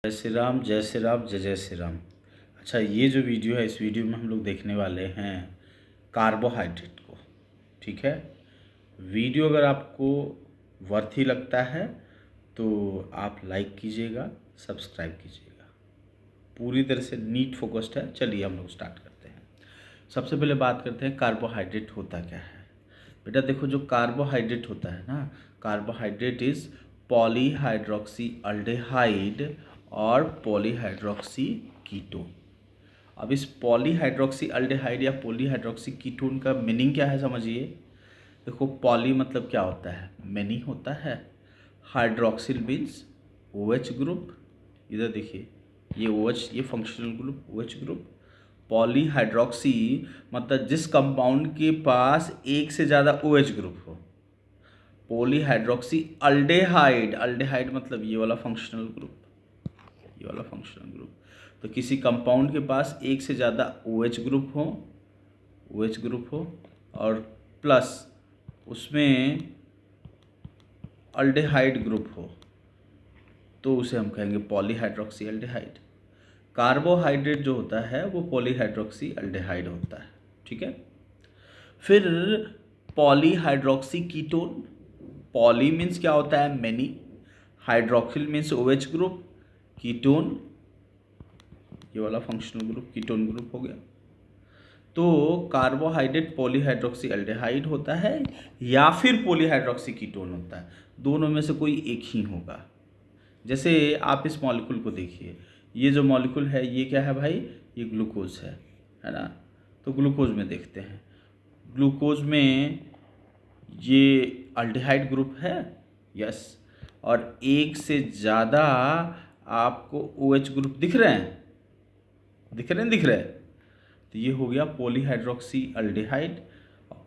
जय श्री राम, जय श्री राम, जय जय श्री राम। अच्छा, ये जो वीडियो है, इस वीडियो में हम लोग देखने वाले हैं कार्बोहाइड्रेट को। ठीक है, वीडियो अगर आपको वर्थी लगता है तो आप लाइक कीजिएगा, सब्सक्राइब कीजिएगा। पूरी तरह से नीट फोकस्ड है। चलिए हम लोग स्टार्ट करते हैं। सबसे पहले बात करते हैं कार्बोहाइड्रेट होता क्या है। बेटा देखो, जो कार्बोहाइड्रेट होता है ना, कार्बोहाइड्रेट इज पॉलीहाइड्रोक्सी अल्डेहाइड और पॉलीहाइड्रोक्सी कीटोन। अब इस पॉलीहाइड्रोक्सी अल्डेहाइड या पॉलीहाइड्रोक्सी कीटोन का मीनिंग क्या है समझिए। देखो, पॉली मतलब क्या होता है, मैनी होता है। Hydroxyl means OH group. इधर देखिए, ये OH, ये functional group OH group. Polyhydroxy मतलब जिस कंपाउंड के पास एक से ज़्यादा OH ग्रुप हो। पॉलीहाइड्रोक्सी अल्डेहाइड, अल्डेहाइड मतलब ये वाला फंक्शनल ग्रुप, ये वाला फंक्शनल ग्रुप। तो किसी कंपाउंड के पास एक से ज़्यादा OH ग्रुप हो, OH ग्रुप हो और प्लस उसमें अल्डेहाइड ग्रुप हो, तो उसे हम कहेंगे पॉलीहाइड्रोक्सी अल्डेहाइड। कार्बोहाइड्रेट जो होता है वो पॉलीहाइड्रोक्सी अल्डेहाइड होता है। ठीक है, फिर पॉलीहाइड्रोक्सी कीटोन। पॉली मीन्स क्या होता है, many. Hydroxyl means OH group. Ketone ये वाला फंक्शनल ग्रुप कीटोन ग्रुप हो गया। तो कार्बोहाइड्रेट पॉलीहाइड्रोक्सी अल्डेहाइड होता है या फिर पॉलीहाइड्रोक्सी कीटोन होता है। दोनों में से कोई एक ही होगा। जैसे आप इस मॉलिक्यूल को देखिए, ये जो मॉलिक्यूल है ये क्या है भाई, ये ग्लूकोज है ना। तो ग्लूकोज में देखते हैं, ग्लूकोज में ये अल्डेहाइड ग्रुप है, यस। और एक से ज़्यादा आपको OH ग्रुप दिख रहे हैं, दिख रहे हैं। तो ये हो गया पॉलीहाइड्रोक्सी अल्डेहाइड।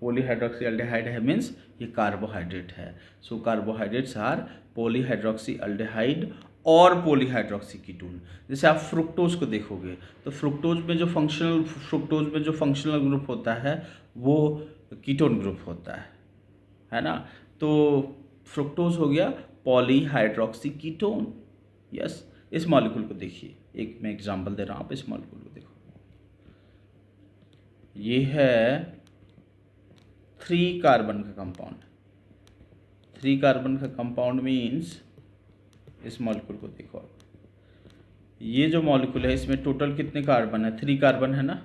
पॉलीहाइड्रोक्सी अल्डेहाइड है मीन्स ये कार्बोहाइड्रेट है। सो कार्बोहाइड्रेट्स आर पॉलीहाइड्रोक्सी अल्डेहाइड और पॉलीहाइड्रोक्सी कीटोन। जैसे आप फ्रुक्टोज को देखोगे तो फ्रुक्टोज में जो फंक्शनल ग्रुप होता है वो कीटोन ग्रुप होता है ना। तो फ्रुक्टोज हो गया पॉलीहाइड्रोक्सी कीटोन, यस। इस मॉलिक्यूल को देखिए, एक मैं एग्जांपल दे रहा हूँ, आप इस मॉलिक्यूल को देखो। ये है 3 कार्बन का कंपाउंड। 3 कार्बन का कंपाउंड मीन्स इस मॉलिक्यूल को देखो आप। ये जो मॉलिक्यूल है इसमें टोटल कितने कार्बन है, 3 कार्बन है ना।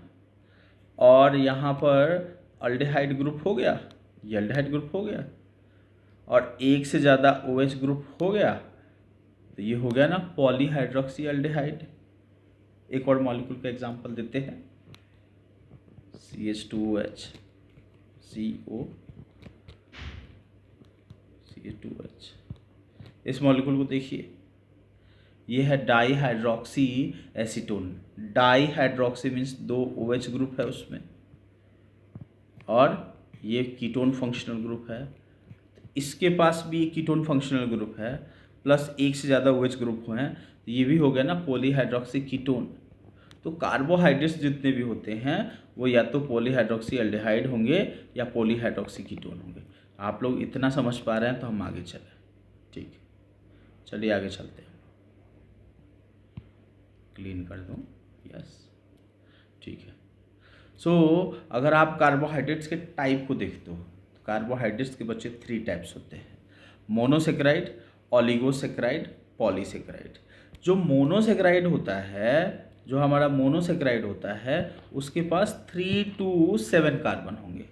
और यहाँ पर अल्डेहाइड ग्रुप हो गया, ये अल्डेहाइड ग्रुप हो गया और एक से ज़्यादा OH ग्रुप हो गया। तो ये हो गया ना पॉलीहाइड्रोक्सी अल्डेहाइड। एक और मॉलिक्यूल का एग्जांपल देते हैं, CH2OH, CO CH2OH। इस मॉलिक्यूल को देखिए, ये है dihydroxy acetone. Dihydroxy means 2 OH group है उसमें और ये कीटोन फंक्शनल ग्रुप है। इसके पास भी कीटोन फंक्शनल ग्रुप है प्लस एक से ज़्यादा OH ग्रुप हैं, तो ये भी हो गया ना पॉलीहाइड्रोक्सी कीटोन। तो कार्बोहाइड्रेट्स जितने भी होते हैं वो या तो पॉलीहाइड्रोक्सी अल्डेहाइड होंगे या पॉलीहाइड्रोक्सी कीटोन होंगे। आप लोग इतना समझ पा रहे हैं तो हम आगे चलें। ठीक है, चलिए आगे चलते हैं। क्लीन कर दूँ, यस, ठीक है। सो अगर आप कार्बोहाइड्रेट्स के टाइप को देखते हो तो कार्बोहाइड्रेट्स के बच्चे 3 टाइप्स होते हैं, मोनोसेक्राइड, ओलिगोसेक्राइड, पॉलीसेक्राइड। जो मोनोसेक्राइड होता है, जो हमारा मोनोसेक्राइड होता है उसके पास 3 to 7 कार्बन होंगे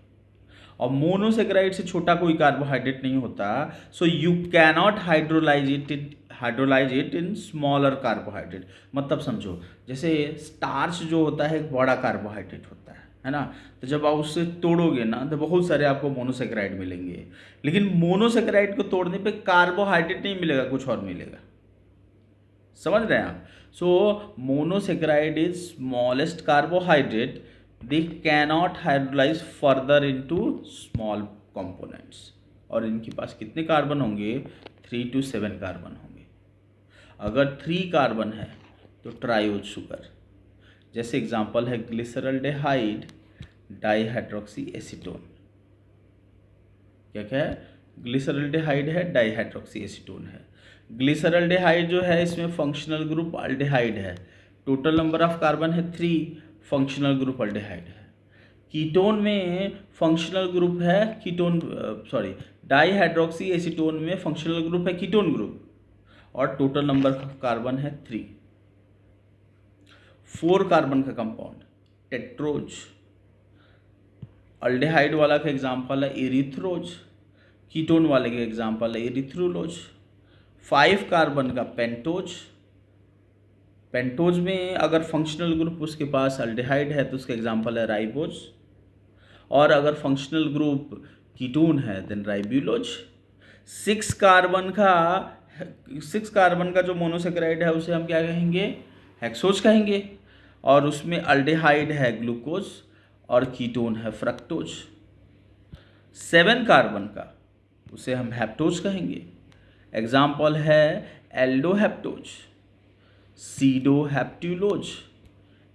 और मोनोसेक्राइड से छोटा कोई कार्बोहाइड्रेट नहीं होता। So you cannot hydrolyse it in smaller carbohydrate. मतलब समझो, जैसे स्टार्च जो होता है एक बड़ा कार्बोहाइड्रेट होता है ना। तो जब आप उससे तोड़ोगे ना तो बहुत सारे आपको मोनोसेक्राइड मिलेंगे, लेकिन मोनोसेक्राइड को तोड़ने पे कार्बोहाइड्रेट नहीं मिलेगा, कुछ और मिलेगा। समझ रहे हैं आप। So monosaccharide is smallest carbohydrate, they cannot hydrolyze further into small components। और इनके पास कितने कार्बन होंगे, 3 to 7 कार्बन होंगे। अगर 3 कार्बन है तो ट्रायोज शुगर, जैसे एग्जांपल है ग्लिसरल्डेहाइड डाईहाइड्रोक्सी एसीटोन। क्या क्या है, ग्लिसरल्डेहाइड है, डाईहाइड्रोक्सी एसीटोन है। ग्लिसरल्डेहाइड जो है इसमें फंक्शनल ग्रुप अल्डेहाइड है, टोटल नंबर ऑफ कार्बन है 3, फंक्शनल ग्रुप अल्डेहाइड है। कीटोन में फंक्शनल ग्रुप है कीटोन, सॉरी, डाईहाइड्रोक्सी एसीटोन में फंक्शनल ग्रुप है कीटोन ग्रुप और टोटल नंबर ऑफ कार्बन है 3। 4 कार्बन का कंपाउंड टेट्रोज, अल्डेहाइड वाला का एग्जाम्पल है एरिथ्रोज, कीटोन वाले के एग्जाम्पल है एरिथ्रोलोज। 5 कार्बन का पेंटोज, पेंटोज में अगर फंक्शनल ग्रुप उसके पास अल्डेहाइड है तो उसका एग्जाम्पल है राइबोज, और अगर फंक्शनल ग्रुप कीटोन है देन राइब्यूलोज। 6 कार्बन का जो मोनोसेकेराइड है उसे हम क्या कहेंगे, हेक्सोज कहेंगे, और उसमें अल्डेहाइड है ग्लूकोज और कीटोन है फ्रक्टोज। 7 कार्बन का उसे हम हेप्टोज कहेंगे, एग्जाम्पल है एल्डोहेप्टोज, सीडोहेप्टुलोज।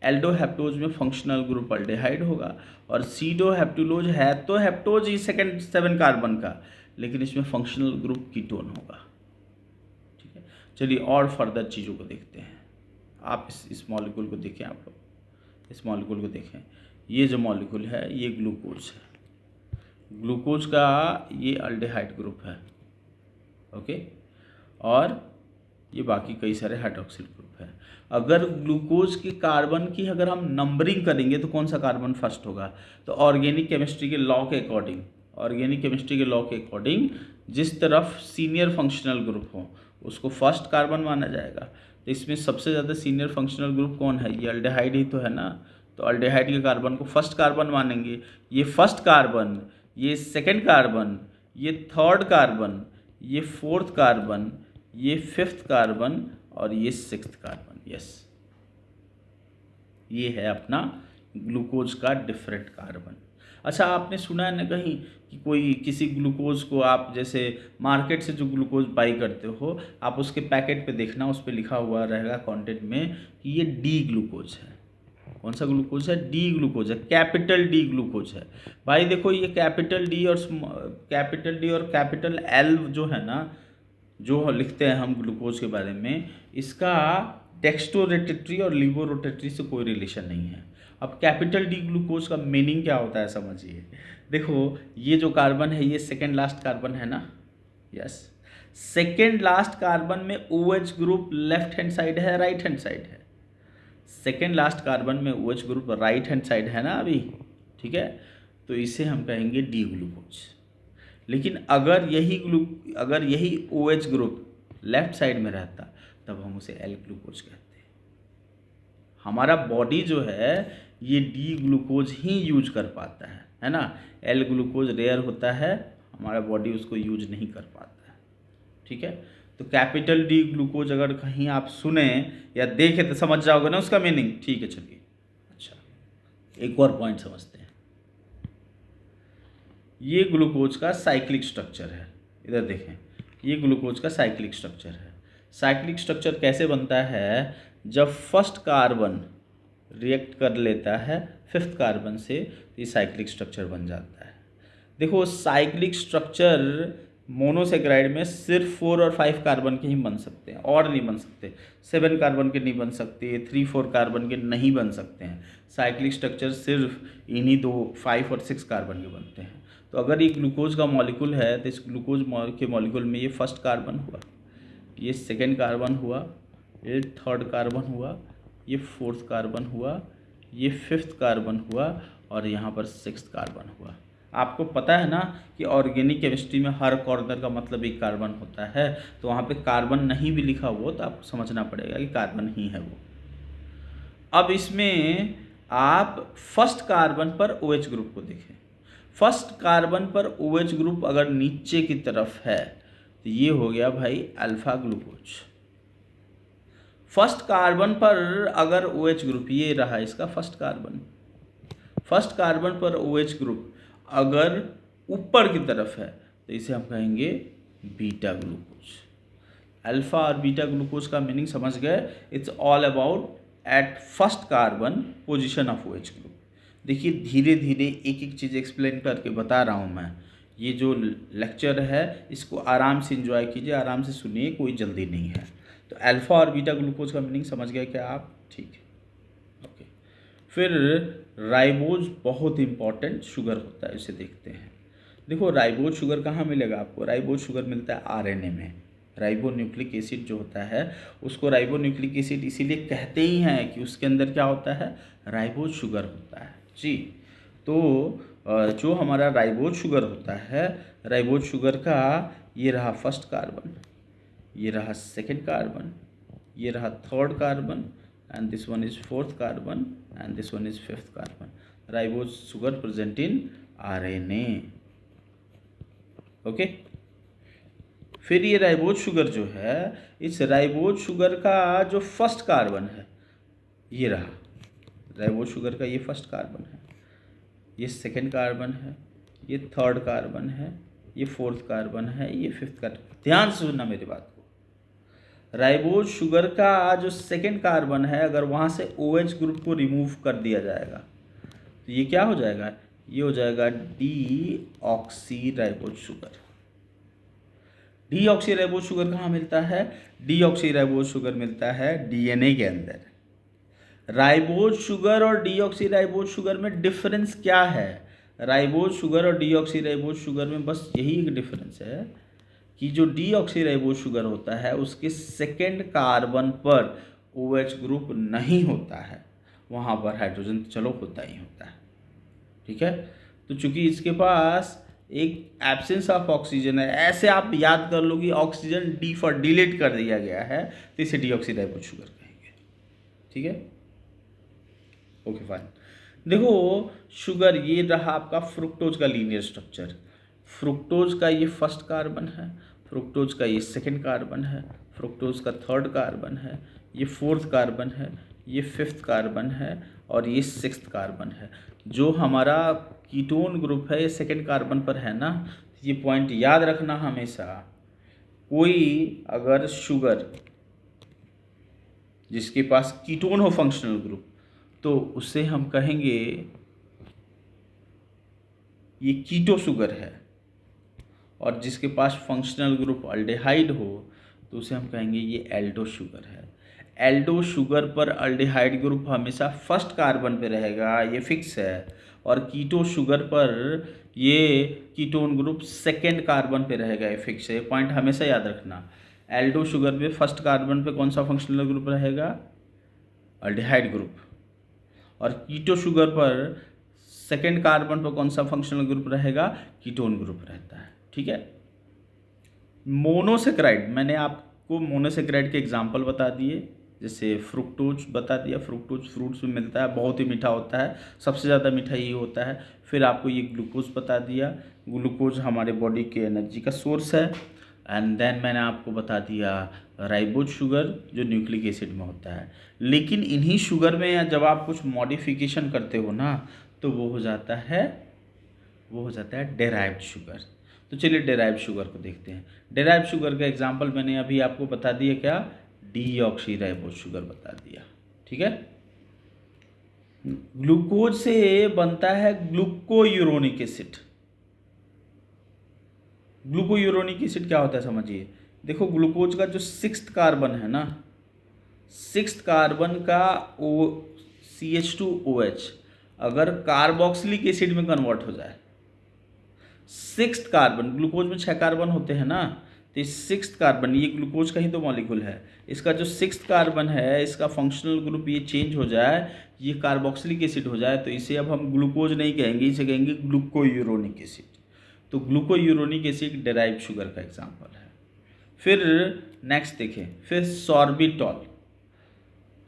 एल्डोहेप्टोज में फंक्शनल ग्रुप अल्डेहाइड होगा और सीडोहेप्टुलोज है तो हेप्टोज ही 7 कार्बन का, लेकिन इसमें फंक्शनल ग्रुप कीटोन होगा। ठीक है, चलिए और फर्दर चीज़ों को देखते हैं। आप इस मॉलिक्यूल को देखें, आप लोग इस मॉलिक्यूल को देखें। ये जो मॉलिक्यूल है ये ग्लूकोज है, ग्लूकोज का ये अल्डेहाइड ग्रुप है, ओके, और ये बाकी कई सारे हाइड्रोक्सिल ग्रुप है। अगर ग्लूकोज के कार्बन की अगर हम नंबरिंग करेंगे तो कौन सा कार्बन फर्स्ट होगा, तो ऑर्गेनिक केमिस्ट्री के लॉ के अकॉर्डिंग, ऑर्गेनिक केमिस्ट्री के लॉ के अकॉर्डिंग जिस तरफ सीनियर फंक्शनल ग्रुप हो उसको फर्स्ट कार्बन माना जाएगा। तो इसमें सबसे ज़्यादा सीनियर फंक्शनल ग्रुप कौन है, ये अल्डेहाइड ही तो है ना, तो अल्डेहाइड के कार्बन को फर्स्ट कार्बन मानेंगे। ये फर्स्ट कार्बन, ये सेकेंड कार्बन, ये थर्ड कार्बन, ये फोर्थ कार्बन, ये 5th कार्बन और ये 6th कार्बन। यस, ये है अपना ग्लूकोज का डिफरेंट कार्बन। अच्छा, आपने सुना है ना कहीं कि कोई किसी ग्लूकोज को आप जैसे मार्केट से जो ग्लूकोज बाई करते हो, आप उसके पैकेट पे देखना, उस पर लिखा हुआ रहेगा कंटेंट में कि ये डी ग्लूकोज है। कौन सा ग्लूकोज है, डी ग्लूकोज है, कैपिटल डी ग्लूकोज है। भाई देखो, ये कैपिटल डी और कैपिटल एल जो है ना, जो लिखते हैं हम ग्लूकोज के बारे में, इसका डेक्स्ट्रोरोटेटरी और लीवोरोटेटरी से कोई रिलेशन नहीं है। अब कैपिटल डी ग्लूकोज का मीनिंग क्या होता है समझिए। देखो, ये जो कार्बन है ये सेकेंड लास्ट कार्बन है ना, यस, सेकेंड लास्ट कार्बन में OH group left hand side है, राइट हैंड साइड है। सेकेंड लास्ट कार्बन में OH group right hand side है ना अभी, ठीक है, तो इसे हम कहेंगे डी ग्लूकोज। लेकिन अगर यही OH ग्रुप लेफ्ट साइड में रहता तब हम उसे एल ग्लूकोज कहते हैं। हमारा बॉडी जो है ये डी ग्लूकोज ही यूज कर पाता है ना, एल ग्लूकोज रेयर होता है, हमारा बॉडी उसको यूज नहीं कर पाता है। ठीक है, तो कैपिटल डी ग्लूकोज अगर कहीं आप सुने या देखें तो समझ जाओगे ना उसका मीनिंग। ठीक है, चलिए, अच्छा, एक और पॉइंट समझते हैं। ये ग्लूकोज का साइक्लिक स्ट्रक्चर है, इधर देखें, ये ग्लूकोज का साइक्लिक स्ट्रक्चर है। साइक्लिक स्ट्रक्चर कैसे बनता है, जब फर्स्ट कार्बन रिएक्ट कर लेता है 5th कार्बन से तो ये साइक्लिक स्ट्रक्चर बन जाता है। देखो, साइक्लिक स्ट्रक्चर मोनोसेकेराइड में सिर्फ 4 और 5 कार्बन के ही बन सकते हैं, और नहीं बन सकते। 7 कार्बन के नहीं बन सकते, 3-4 कार्बन के नहीं बन सकते हैं। साइक्लिक स्ट्रक्चर सिर्फ इन्हीं 2, 5 और 6 कार्बन के बनते हैं। तो अगर ये ग्लूकोज का मॉलिक्यूल है तो इस ग्लूकोज के मॉलिक्यूल में ये फर्स्ट कार्बन हुआ, ये सेकेंड कार्बन हुआ, ये थर्ड कार्बन हुआ, ये 4th कार्बन हुआ, ये 5th कार्बन हुआ और यहाँ पर 6th कार्बन हुआ। आपको पता है ना कि ऑर्गेनिक केमिस्ट्री में हर कॉर्नर का मतलब एक कार्बन होता है, तो वहाँ पे कार्बन नहीं भी लिखा हो तो आपको समझना पड़ेगा कि कार्बन ही है वो। अब इसमें आप फर्स्ट कार्बन पर OH ग्रुप को देखें। फर्स्ट कार्बन पर OH ग्रुप अगर नीचे की तरफ है तो ये हो गया भाई अल्फा ग्लूकोज। फर्स्ट कार्बन पर अगर OH ग्रुप, ये रहा इसका फर्स्ट कार्बन, फर्स्ट कार्बन पर OH ग्रुप अगर ऊपर की तरफ है तो इसे हम कहेंगे बीटा ग्लूकोज। अल्फा और बीटा ग्लूकोज का मीनिंग समझ गए। It's all about at first carbon position of OH group. देखिए, धीरे धीरे एक एक चीज़ एक्सप्लेन करके बता रहा हूँ मैं। ये जो लेक्चर है इसको आराम से एंजॉय कीजिए, आराम से सुनिए, कोई जल्दी नहीं है। तो अल्फ़ा और बीटा ग्लूकोज का मीनिंग समझ गए क्या आप? ठीक है, ओके। फिर राइबोज बहुत इंपॉर्टेंट शुगर होता है, इसे देखते हैं। देखो राइबोज शुगर कहाँ मिलेगा आपको? राइबोज शुगर मिलता है आरएनए में। राइबो न्यूक्लिक एसिड जो होता है उसको राइबो न्यूक्लिक एसिड इसीलिए कहते ही हैं कि उसके अंदर क्या होता है? राइबोज शुगर होता है जी। तो जो हमारा राइबोज शुगर होता है, राइबोज शुगर का ये रहा फर्स्ट कार्बन, ये रहा सेकेंड कार्बन, ये रहा third carbon, and this one is fourth carbon, and this one is fifth carbon. Ribose sugar present in RNA, okay. फिर ये राइबोज शुगर जो है, इस राइबोज शुगर का जो फर्स्ट कार्बन है ये रहा, राइबोज शुगर का ये फर्स्ट कार्बन है, ये सेकेंड कार्बन है, ये थर्ड कार्बन है, ये फोर्थ कार्बन है, ये फिफ्थ कार्बन। ध्यान से सुनना मेरी बात को। राइबोज शुगर का जो सेकेंड कार्बन है अगर वहाँ से OH ग्रुप को रिमूव कर दिया जाएगा तो ये क्या हो जाएगा? ये हो जाएगा deoxy ribose sugar. Deoxy ribose sugar कहाँ मिलता है? डीऑक्सी राइबोज शुगर मिलता है DNA के अंदर। राइबोज शुगर और डीऑक्सी राइबोज शुगर में डिफरेंस क्या है? राइबोज शुगर और डीऑक्सी राइबोज शुगर में बस यही एक डिफरेंस है कि जो डीऑक्सी राइबोज शुगर होता है उसके सेकेंड कार्बन पर OH ग्रुप नहीं होता है, वहाँ पर हाइड्रोजन तो चलो होता ही होता है, ठीक है। तो चूंकि इसके पास एक एब्सेंस ऑफ ऑक्सीजन है, ऐसे आप याद कर लो कि ऑक्सीजन डी फॉर डिलीट कर दिया गया है, तो इसे डीऑक्सी राइबोज शुगर कहेंगे, ठीक है, ओके फाइन। देखो शुगर ये रहा आपका फ्रुक्टोज का लीनियर स्ट्रक्चर। फ्रुक्टोज का ये फर्स्ट कार्बन है, फ्रुक्टोज का ये सेकेंड कार्बन है, फ्रुक्टोज का थर्ड कार्बन है, ये फोर्थ कार्बन है, ये फिफ्थ कार्बन है और ये सिक्स्थ कार्बन है। जो हमारा कीटोन ग्रुप है ये सेकेंड कार्बन पर है ना, ये पॉइंट याद रखना हमेशा। कोई अगर शुगर जिसके पास कीटोन हो फंक्शनल ग्रुप तो उसे हम कहेंगे ये कीटो शुगर है, और जिसके पास फंक्शनल ग्रुप अल्डेहाइड हो तो उसे हम कहेंगे ये एल्डो शुगर है। एल्डो शुगर पर अल्डेहाइड ग्रुप हमेशा फर्स्ट कार्बन पे रहेगा, ये फिक्स है, और कीटो शुगर पर ये कीटोन ग्रुप सेकेंड कार्बन पे रहेगा, ये फिक्स है। ये पॉइंट हमेशा याद रखना। एल्डो शुगर पे फर्स्ट कार्बन पे कौन सा फंक्शनल ग्रुप रहेगा? Aldehyde group. और कीटो शुगर पर सेकेंड कार्बन पर कौन सा फंक्शनल ग्रुप रहेगा? कीटोन ग्रुप रहता है, ठीक है। मोनोसेक्राइड, मैंने आपको मोनोसेक्राइड के एग्जांपल बता दिए, जैसे फ्रुक्टोज बता दिया। फ्रुक्टोज फ्रूट्स में मिलता है, बहुत ही मीठा होता है, सबसे ज़्यादा मीठा यही होता है। फिर आपको ये ग्लूकोज बता दिया, ग्लूकोज हमारे बॉडी के एनर्जी का सोर्स है। एंड देन मैंने आपको बता दिया राइबोज शुगर जो न्यूक्लिक एसिड में होता है। लेकिन इन्हीं शुगर में जब आप कुछ मॉडिफिकेशन करते हो ना तो वो हो जाता है डेराइव्ड शुगर। तो चलिए डेराइव्ड शुगर को देखते हैं। डेराइव्ड शुगर का एग्जांपल मैंने अभी आपको बता दिया, क्या? डीऑक्सी राइबोज शुगर बता दिया, ठीक है। ग्लूकोज से बनता है ग्लूकोयूरोनिक एसिड। ग्लूकोयूरोनिक एसिड क्या होता है समझिए। देखो ग्लूकोज का जो सिक्स्थ कार्बन है ना, सिक्स्थ कार्बन का CH2OH अगर कार्बोक्सिलिक एसिड में कन्वर्ट हो जाए, सिक्स्थ कार्बन, ग्लूकोज में 6 कार्बन होते हैं ना, तो इस सिक्स्थ कार्बन, ये ग्लूकोज का ही तो मॉलिक्यूल है, इसका जो सिक्स्थ कार्बन है इसका फंक्शनल ग्रुप ये चेंज हो जाए, ये कार्बोक्सिलिक एसिड हो जाए, तो इसे अब हम ग्लूकोज नहीं कहेंगे, इसे कहेंगे ग्लूकोयूरोनिक एसिड। तो ग्लूकोयूरोनिक एसिड डेराइव्ड शुगर का एग्जाम्पल है। फिर नेक्स्ट देखें, फिर सॉर्बिटॉल।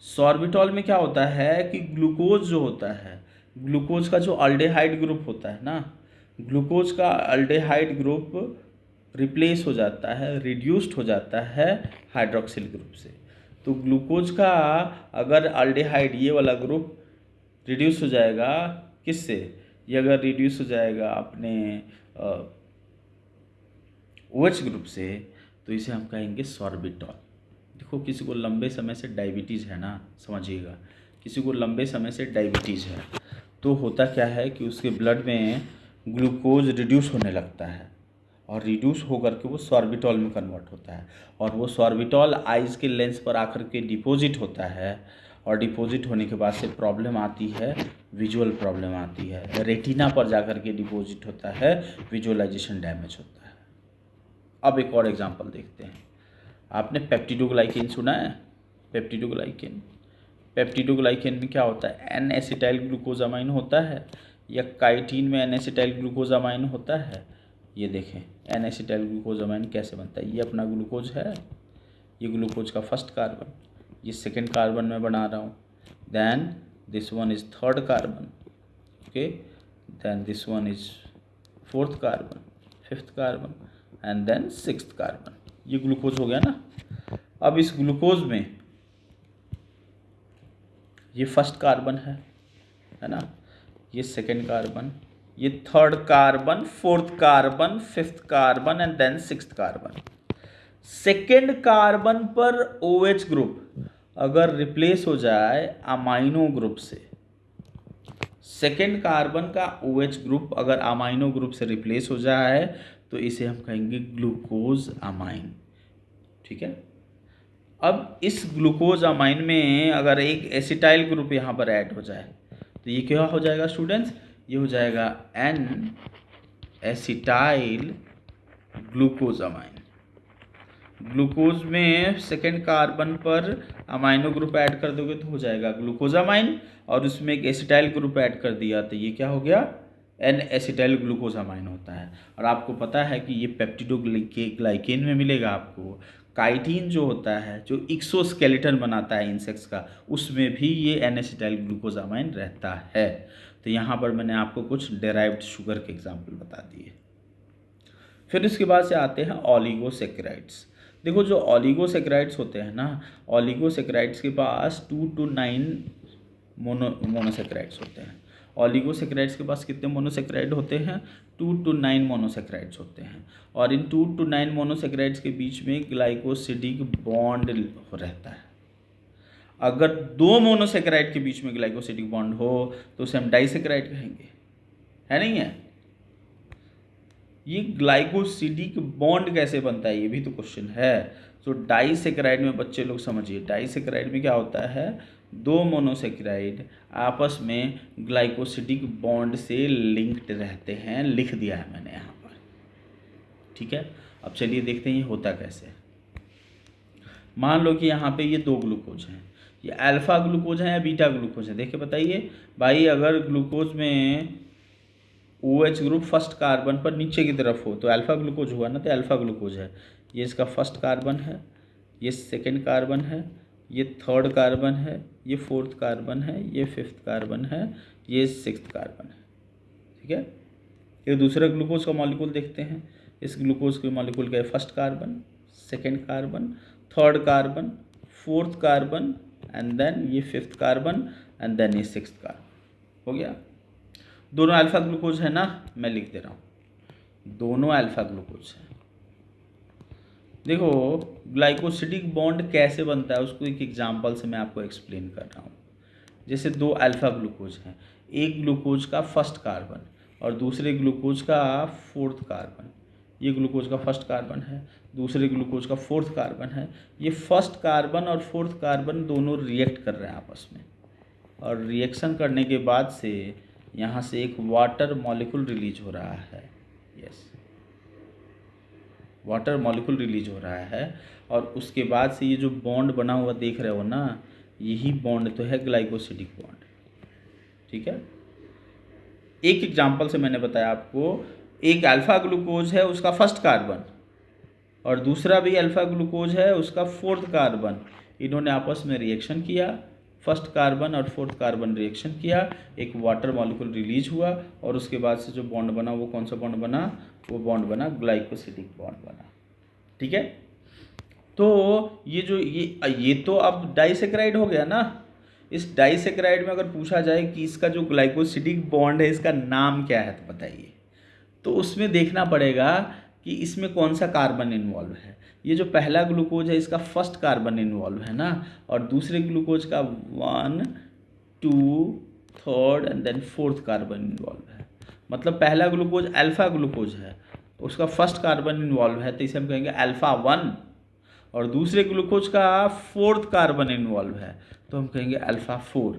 सॉर्बिटॉल में क्या होता है कि ग्लूकोज जो होता है, ग्लूकोज का जो अल्डेहाइड ग्रुप होता है ना, ग्लूकोज का अल्डेहाइड ग्रुप रिप्लेस हो जाता है, रिड्यूस्ड हो जाता है हाइड्रोक्सिल ग्रुप से। तो ग्लूकोज का अगर अल्डेहाइड ये वाला ग्रुप रिड्यूस हो जाएगा, किससे? ये अगर रिड्यूस हो जाएगा अपने OH ग्रुप से, तो इसे हम कहेंगे सॉर्बिटॉल। देखो किसी को लंबे समय से डायबिटीज़ है ना, समझिएगा, किसी को लंबे समय से डायबिटीज़ है तो होता क्या है कि उसके ब्लड में ग्लूकोज रिड्यूस होने लगता है और रिड्यूस होकर के वो सॉर्बिटॉल में कन्वर्ट होता है और वो सॉर्बिटॉल आइज़ के लेंस पर आकर के डिपॉजिट होता है और डिपॉजिट होने के बाद से प्रॉब्लम आती है, विजुअल प्रॉब्लम आती है, रेटिना पर जाकर के डिपॉजिट होता है, विजुअलाइजेशन डैमेज होता है। अब एक और एग्जांपल देखते हैं। आपने पेप्टिडोग्लाइकेन सुना है? पेप्टिडोग्लाइकेन, पेप्टिडोग्लाइकेन में क्या होता है? एन एसिटाइल ग्लूकोजामाइन होता है या काइटिन में एन एसिटाइल ग्लूकोजामाइन होता है। ये देखें एन एसिटाइल ग्लूकोजामाइन कैसे बनता है। ये अपना ग्लूकोज है, ये ग्लूकोज का फर्स्ट कार्बन, ये सेकेंड कार्बन में बना रहा हूँ, then this one is third carbon, okay, then this one is fourth carbon, fifth carbon and then sixth carbon. ये ग्लूकोज हो गया ना। अब इस ग्लूकोज में ये फर्स्ट कार्बन है ना, ये सेकेंड कार्बन, ये third carbon, fourth carbon, fifth carbon and then sixth carbon. Second carbon पर OH ग्रुप अगर रिप्लेस हो जाए अमाइनो ग्रुप से, सेकेंड कार्बन का OH ग्रुप अगर अमाइनो ग्रुप से रिप्लेस हो जाए तो इसे हम कहेंगे ग्लूकोज अमाइन। ठीक है। अब इस ग्लूकोज अमाइन में अगर एक एसिटाइल ग्रुप यहाँ पर ऐड हो जाए तो ये क्या हो जाएगा स्टूडेंट्स? ये हो जाएगा N acetyl glucose amine. Glucose में सेकेंड कार्बन पर अमाइनो ग्रुप ऐड कर दोगे तो हो जाएगा ग्लूकोजामाइन, और उसमें एक एसिटाइल ग्रुप ऐड कर दिया तो ये क्या हो गया? एन एसिटाइल ग्लूकोजामाइन होता है। और आपको पता है कि ये पेप्टिडोग्लाइकेन में मिलेगा आपको। काइटिन जो होता है, जो एक्सोस्केलेटन बनाता है इंसेक्ट्स का, उसमें भी ये एन एसिटाइल ग्लूकोजामाइन रहता है। तो यहाँ पर मैंने आपको कुछ डेराइव्ड शुगर के एग्जाम्पल बता दिए। फिर इसके बाद से आते हैं ऑलिगोसेक्राइड्स। देखो जो ऑलिगोसेक्राइड्स होते हैं ना, ऑलिगोसेक्राइड्स के पास 2 to 9 मोनोसेक्राइड्स होते हैं। ऑलिगोसेक्राइड्स के पास कितने मोनोसेक्राइड होते हैं? 2 to 9 मोनोसेक्राइड्स होते हैं। और इन 2 to 9 मोनोसेक्राइड्स के बीच में ग्लाइकोसिडिक बॉन्ड रहता है। अगर 2 मोनोसेक्राइड के बीच में ग्लाइकोसिडिक बॉन्ड हो तो उसे हम डाइसेक्राइड कहेंगे, है नहीं है? ये ग्लाइकोसिडिक बॉन्ड कैसे बनता है, ये भी तो क्वेश्चन है। तो डाइसेक्राइड में बच्चे लोग समझिए, डाइसेक्राइड में क्या होता है? 2 मोनोसेक्राइड आपस में ग्लाइकोसिडिक बॉन्ड से लिंक्ड रहते हैं। लिख दिया है मैंने यहाँ पर, ठीक है। अब चलिए देखते हैं ये होता कैसे। मान लो कि यहाँ पे ये 2 ग्लूकोज हैं, ये अल्फा ग्लूकोज है या बीटा ग्लूकोज है? देखिए बताइए भाई, अगर ग्लूकोज में OH ग्रुप फर्स्ट कार्बन पर नीचे की तरफ हो तो अल्फा ग्लूकोज हुआ ना, तो अल्फा ग्लूकोज है। ये इसका फर्स्ट कार्बन है, ये सेकेंड कार्बन है, ये थर्ड कार्बन है, ये फोर्थ कार्बन है, ये फिफ्थ कार्बन है, ये सिक्स्थ कार्बन है। ठीक है। ये दूसरा ग्लूकोज का मॉलिक्यूल देखते हैं। इस ग्लूकोज के मॉलिक्यूल का first carbon, second carbon, third carbon, fourth carbon and then ये फिफ्थ कार्बन एंड देन ये सिक्स्थ कार्बन। हो गया। दोनों अल्फा ग्लूकोज है ना, मैं लिख दे रहा हूँ, दोनों अल्फा ग्लूकोज है। देखो ग्लाइकोसिडिक बॉन्ड कैसे बनता है उसको एक एग्जांपल से मैं आपको एक्सप्लेन कर रहा हूँ। जैसे 2 अल्फा ग्लूकोज हैं, एक ग्लूकोज का फर्स्ट कार्बन और दूसरे ग्लूकोज का फोर्थ कार्बन। ये ग्लूकोज का फर्स्ट कार्बन है, दूसरे ग्लूकोज का फोर्थ कार्बन है। ये फर्स्ट कार्बन और फोर्थ कार्बन दोनों रिएक्ट कर रहे हैं आपस में, और रिएक्शन करने के बाद से यहाँ से एक वाटर मॉलिक्यूल रिलीज हो रहा है। यस, वाटर मॉलिक्यूल रिलीज हो रहा है, और उसके बाद से ये जो बॉन्ड बना हुआ देख रहे हो ना, यही बॉन्ड तो है ग्लाइकोसिडिक बॉन्ड। ठीक है। एक एग्जांपल से मैंने बताया आपको, एक अल्फा ग्लूकोज है उसका फर्स्ट कार्बन और दूसरा भी अल्फा ग्लूकोज है उसका फोर्थ कार्बन। इन्होंने आपस में रिएक्शन किया, फर्स्ट कार्बन और फोर्थ कार्बन रिएक्शन किया, एक वाटर मॉलिक्यूल रिलीज हुआ, और उसके बाद से जो बॉन्ड बना वो कौन सा बॉन्ड बना? वो बॉन्ड बना ग्लाइकोसिडिक बॉन्ड बना। ठीक है। तो ये तो अब डाइसेक्राइड हो गया ना। इस डाइसेक्राइड में अगर पूछा जाए कि इसका जो ग्लाइकोसिडिक बॉन्ड है इसका नाम क्या है तो बताइए, तो उसमें देखना पड़ेगा कि इसमें कौन सा कार्बन इन्वॉल्व है। ये जो पहला ग्लूकोज है इसका फर्स्ट कार्बन इन्वॉल्व है ना, और दूसरे ग्लूकोज का 1, 2, third and then fourth carbon involve है। मतलब पहला ग्लूकोज अल्फा ग्लूकोज है, उसका फर्स्ट कार्बन इन्वॉल्व है तो इसे हम कहेंगे अल्फा 1, और दूसरे ग्लूकोज का फोर्थ कार्बन इन्वॉल्व है तो हम कहेंगे अल्फा 4,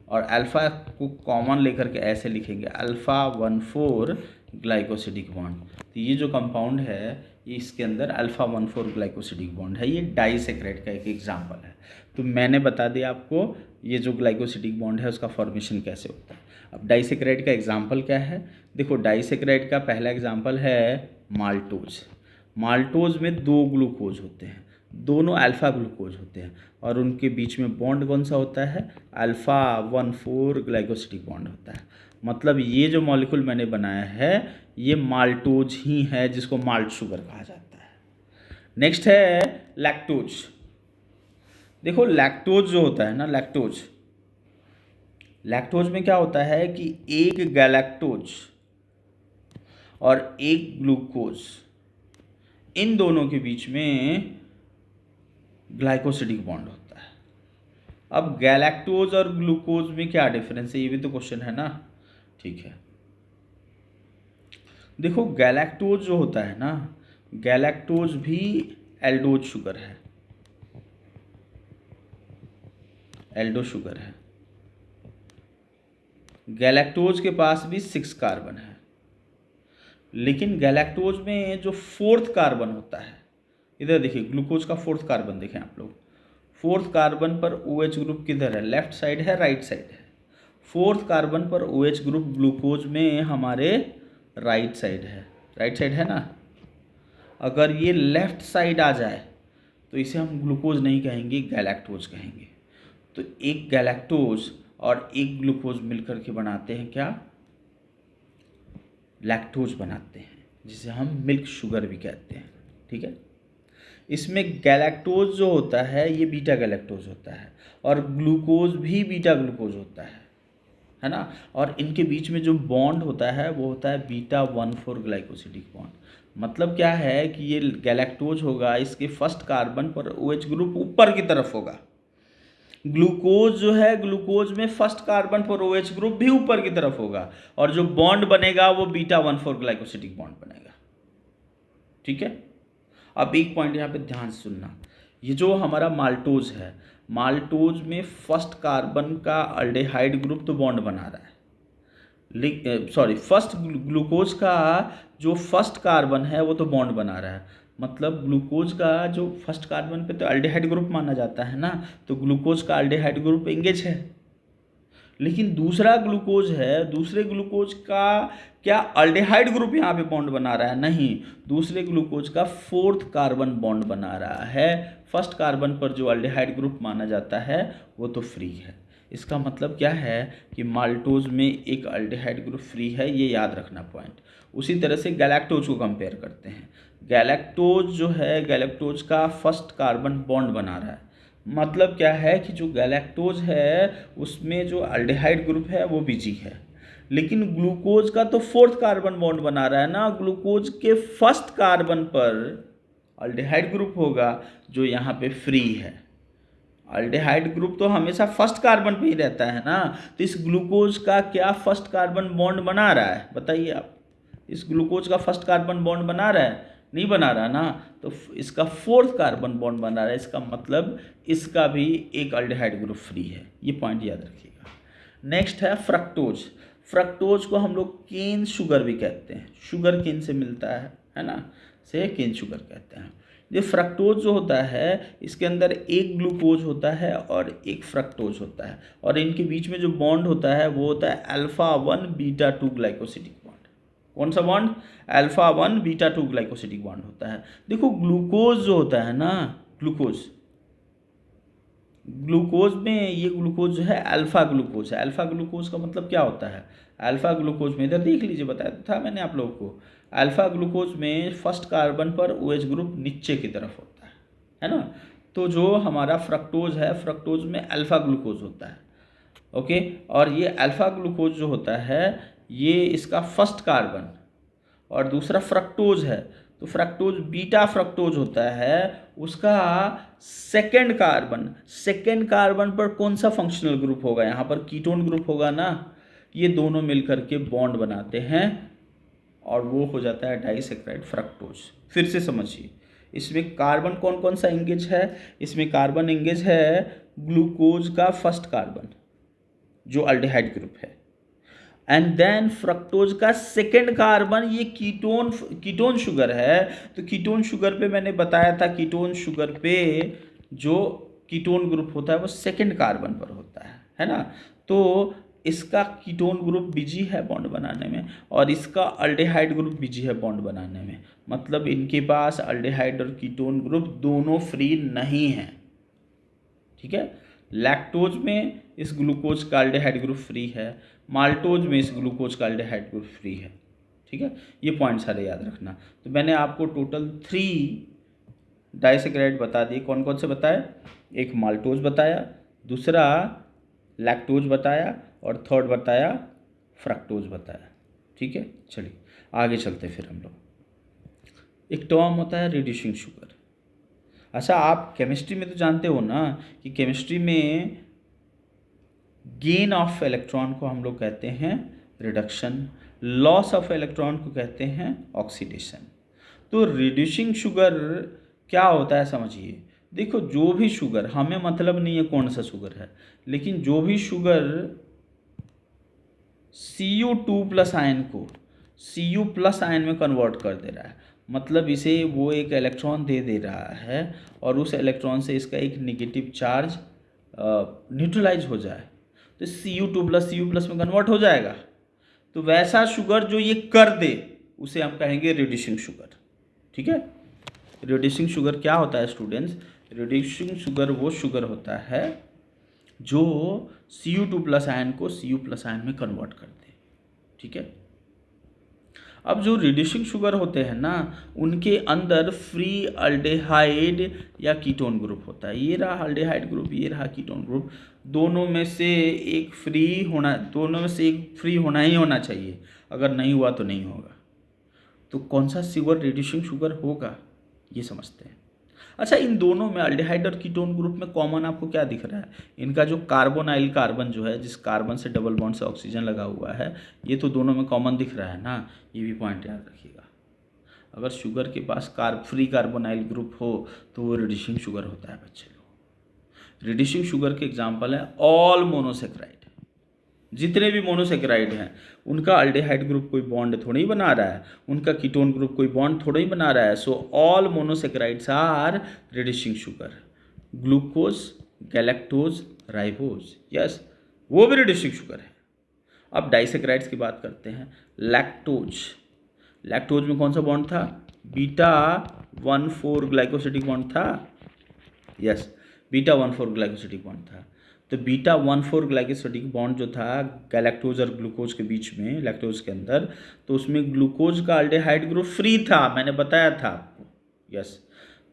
और अल्फा को कॉमन लेकर के ऐसे लिखेंगे अल्फा 1,4 ग्लाइकोसिडिक बॉन्ड। तो ये जो कंपाउंड है ये इसके अंदर अल्फा 1,4 ग्लाइकोसिडिक बॉन्ड है, ये डाइसेक्राइड का एक एग्जाम्पल है। तो मैंने बता दिया आपको ये जो ग्लाइकोसिडिक बॉन्ड है उसका फॉर्मेशन कैसे होता है। अब डाइसेक्राइड का एग्जाम्पल क्या है, देखो डाइसेक्राइड का पहला एग्जाम्पल है माल्टोज। माल्टोज में 2 ग्लूकोज होते हैं, दोनों अल्फ़ा ग्लूकोज होते हैं, और उनके बीच में बॉन्ड कौन सा होता है, अल्फ़ा 1,4 ग्लाइकोसिडिक बॉन्ड होता है। मतलब ये जो मॉलिक्यूल मैंने बनाया है ये माल्टोज ही है, जिसको माल्ट शुगर कहा जाता है। नेक्स्ट है लैक्टोज। देखो लैक्टोज जो होता है ना, लैक्टोज में क्या होता है कि एक गैलेक्टोज और एक ग्लूकोज, इन दोनों के बीच में ग्लाइकोसिडिक बॉन्ड होता है। अब गैलेक्टोज और ग्लूकोज में क्या डिफरेंस है, ये भी तो क्वेश्चन है ना। ठीक है, देखो गैलेक्टोज जो होता है ना, गैलेक्टोज भी एल्डोज शुगर है, एल्डो शुगर है। गैलेक्टोज के पास भी 6 कार्बन है, लेकिन गैलेक्टोज में जो 4th कार्बन होता है, इधर देखिए ग्लूकोज का 4th कार्बन देखें आप लोग, 4th कार्बन पर OH ग्रुप किधर है, लेफ्ट साइड है राइट साइड है। 4th कार्बन पर OH ग्रुप ग्लूकोज में हमारे राइट साइड है ना। अगर ये लेफ्ट साइड आ जाए तो इसे हम ग्लूकोज नहीं कहेंगे, गैलेक्टोज कहेंगे। तो एक गैलेक्टोज और एक ग्लूकोज मिलकर के बनाते हैं क्या, लैक्टोज बनाते हैं, जिसे हम मिल्क शुगर भी कहते हैं। ठीक है, इसमें गैलेक्टोज जो होता है ये बीटा गैलेक्टोज होता है, और ग्लूकोज भी बीटा ग्लूकोज होता है ना। और इनके बीच में जो बॉन्ड होता है वो होता है बीटा 1,4 ग्लाइकोसिडिक बॉन्ड। मतलब क्या है कि ये गैलेक्टोज होगा, इसके फर्स्ट कार्बन पर OH ग्रुप ऊपर की तरफ होगा। ग्लूकोज जो है, ग्लूकोज में फर्स्ट कार्बन पर OH ग्रुप भी ऊपर की तरफ होगा, और जो बॉन्ड बनेगा वो बीटा 1,4 ग्लाइकोसिडिक बॉन्ड बनेगा। ठीक है, अब एक पॉइंट यहाँ पे ध्यान से सुनना, ये जो हमारा माल्टोज है, माल्टोज में फर्स्ट कार्बन का अल्डेहाइड ग्रुप तो बॉन्ड बना रहा है, फर्स्ट ग्लूकोज का जो फर्स्ट कार्बन है वो तो बॉन्ड बना रहा है। मतलब ग्लूकोज का जो फर्स्ट कार्बन पे तो अल्डेहाइड ग्रुप माना जाता है ना, तो ग्लूकोज का अल्डेहाइड ग्रुप एंगेज है। लेकिन दूसरा ग्लूकोज है, दूसरे ग्लूकोज का क्या अल्डेहाइड ग्रुप यहाँ पे बॉन्ड बना रहा है, नहीं, दूसरे ग्लूकोज का 4th कार्बन बॉन्ड बना रहा है। फर्स्ट कार्बन पर जो अल्डेहाइड ग्रुप माना जाता है वो तो फ्री है। इसका मतलब क्या है कि माल्टोज में एक अल्डेहाइड ग्रुप फ्री है, ये याद रखना पॉइंट। उसी तरह से गैलेक्टोज को कंपेयर करते हैं, गैलेक्टोज जो है, गैलेक्टोज का फर्स्ट कार्बन बॉन्ड बना रहा है। मतलब क्या है कि जो गैलेक्टोज है उसमें जो अल्डेहाइड ग्रुप है वो बिजी है, लेकिन ग्लूकोज का तो 4th कार्बन बॉन्ड बना रहा है ना। ग्लूकोज के फर्स्ट कार्बन पर अल्डेहाइड ग्रुप होगा जो यहाँ पे फ्री है। अल्डेहाइड ग्रुप तो हमेशा फर्स्ट कार्बन पे ही रहता है ना, तो इस ग्लूकोज का क्या फर्स्ट कार्बन बॉन्ड बना रहा है, बताइए आप। इस ग्लूकोज का फर्स्ट कार्बन बॉन्ड बना रहा है, नहीं बना रहा ना, तो इसका 4th कार्बन बॉन्ड बना रहा है। इसका मतलब इसका भी एक अल्डेहाइड ग्रुप फ्री है, ये पॉइंट याद रखिएगा। नेक्स्ट है फ्रक्टोज। फ्रक्टोज को हम लोग केन शुगर भी कहते हैं, शुगर केन से मिलता है ना, से केन शुगर कहते हैं। ये फ्रक्टोज जो होता है इसके अंदर एक ग्लूकोज होता है और एक फ्रक्टोज होता है, और इनके बीच में जो बॉन्ड होता है वो होता है अल्फा 1 बीटा 2 ग्लाइकोसिडिक बॉन्ड। कौन सा bond, alpha 1 beta 2 glycosidic bond होता है। देखो ग्लूकोज जो होता है ना, ग्लूकोज में ये ग्लूकोज जो है अल्फा ग्लूकोज है। अल्फा ग्लूकोज का मतलब क्या होता है, अल्फा ग्लूकोज में इधर देख लीजिए, बताया था मैंने आप लोगों को, अल्फा ग्लूकोज में फर्स्ट कार्बन पर OH ग्रुप नीचे की तरफ होता है ना। तो जो हमारा फ्रक्टोज है, फ्रक्टोज में अल्फा ग्लूकोज होता है। ओके, और ये अल्फा ग्लूकोज जो होता है ये इसका फर्स्ट कार्बन, और दूसरा फ्रक्टोज है तो फ्रक्टोज बीटा फ्रक्टोज होता है, उसका सेकेंड कार्बन पर कौन सा फंक्शनल ग्रुप होगा, यहाँ पर कीटोन ग्रुप होगा ना। ये दोनों मिलकर के बॉन्ड बनाते हैं और वो हो जाता है डाइसैकराइड फ्रक्टोज। फिर से समझिए, इसमें कार्बन कौन कौन सा एंगेज है? इसमें कार्बन एंगेज है ग्लूकोज का फर्स्ट कार्बन जो अल्डिहाइड ग्रुप है, एंड देन फ्रक्टोज का सेकेंड कार्बन, ये कीटोन शुगर है। तो कीटोन शुगर पे मैंने बताया था, कीटोन शुगर पे जो कीटोन ग्रुप होता है वो सेकेंड कार्बन पर होता है ना। तो इसका कीटोन ग्रुप बिजी है बॉन्ड बनाने में और इसका अल्डिहाइड ग्रुप बिजी है बॉन्ड बनाने में। मतलब इनके पास अल्डिहाइड और कीटोन ग्रुप दोनों फ्री नहीं है, ठीक है। लैक्टोज में इस ग्लूकोज का अल्डिहाइड ग्रुप फ्री है, माल्टोज में इस ग्लूकोज का अल्डिहाइड ग्रुप फ्री है, ठीक है। ये पॉइंट सारे याद रखना। तो मैंने आपको टोटल 3 डाइसैकराइड बता दिए। कौन कौन से बताए? एक माल्टोज बताया, दूसरा लैक्टोज बताया और थर्ड बताया फ्रक्टोज बताया, ठीक है। चलिए आगे चलते फिर हम लोग। एक टर्म होता है रिड्यूसिंग शुगर। अच्छा, आप केमिस्ट्री में तो जानते हो ना कि केमिस्ट्री में गेन ऑफ इलेक्ट्रॉन को हम लोग कहते हैं रिडक्शन, लॉस ऑफ इलेक्ट्रॉन को कहते हैं ऑक्सीडेशन। तो रिड्यूसिंग शुगर क्या होता है समझिए। देखो, जो भी शुगर, हमें मतलब नहीं है कौन सा शुगर है, लेकिन जो भी शुगर Cu2+ आयन को Cu+ आयन में कन्वर्ट कर दे रहा है, मतलब इसे वो एक इलेक्ट्रॉन दे दे रहा है और उस इलेक्ट्रॉन से इसका एक नेगेटिव चार्ज न्यूट्रलाइज हो जाए, तो Cu2+ Cu+ में कन्वर्ट हो जाएगा। तो वैसा शुगर जो ये कर दे उसे हम कहेंगे रिड्यूसिंग शुगर, ठीक है। रिड्यूसिंग शुगर क्या होता है स्टूडेंट्स? रिड्यूसिंग शुगर वो शुगर होता है जो Cu2+ आयन को Cu+ आयन में कन्वर्ट कर दे, ठीक है। अब जो रिड्यूसिंग शुगर होते हैं ना, उनके अंदर फ्री अल्डिहाइड या कीटोन ग्रुप होता है। ये रहा अल्डिहाइड ग्रुप, ये रहा कीटोन ग्रुप, दोनों में से एक फ्री होना ही होना चाहिए। अगर नहीं हुआ तो नहीं होगा। तो कौन सा शुगर रिड्यूसिंग शुगर होगा, ये समझते हैं। अच्छा, इन दोनों में अल्डिहाइड और कीटोन ग्रुप में कॉमन आपको क्या दिख रहा है? इनका जो कार्बोनाइल कार्बन जो है, जिस कार्बन से डबल बॉन्ड से ऑक्सीजन लगा हुआ है, ये तो दोनों में कॉमन दिख रहा है ना। ये भी पॉइंट याद रखिएगा। अगर शुगर के पास फ्री कार्बोनाइल ग्रुप हो तो वो रिड्यूसिंग शुगर होता है बच्चे लोग। रिड्यूसिंग शुगर के एग्जाम्पल है ऑल मोनोसेक्राइड। जितने भी मोनोसेक्राइड हैं उनका अल्डिहाइड ग्रुप कोई बॉन्ड थोड़ा ही बना रहा है, उनका कीटोन ग्रुप कोई बॉन्ड थोड़ा ही बना रहा है। So all monosaccharides are reducing sugar. Glucose, galactose, ribose, yes, वो भी रिड्यूसिंग शुगर है। अब डाइसेक्राइड्स की बात करते हैं। लैक्टोज, लैक्टोज में कौन सा बॉन्ड था? β14 ग्लाइकोसिडिक बॉन्ड था, यस, β14 ग्लाइकोसिडिक बॉन्ड था। तो β14 ग्लाइकोसिडिक बॉन्ड जो था गैलेक्टोज और ग्लूकोज के बीच में, लैक्टोज के अंदर, तो उसमें ग्लूकोज का अल्डिहाइड ग्रुप फ्री था, मैंने बताया था आपको, यस।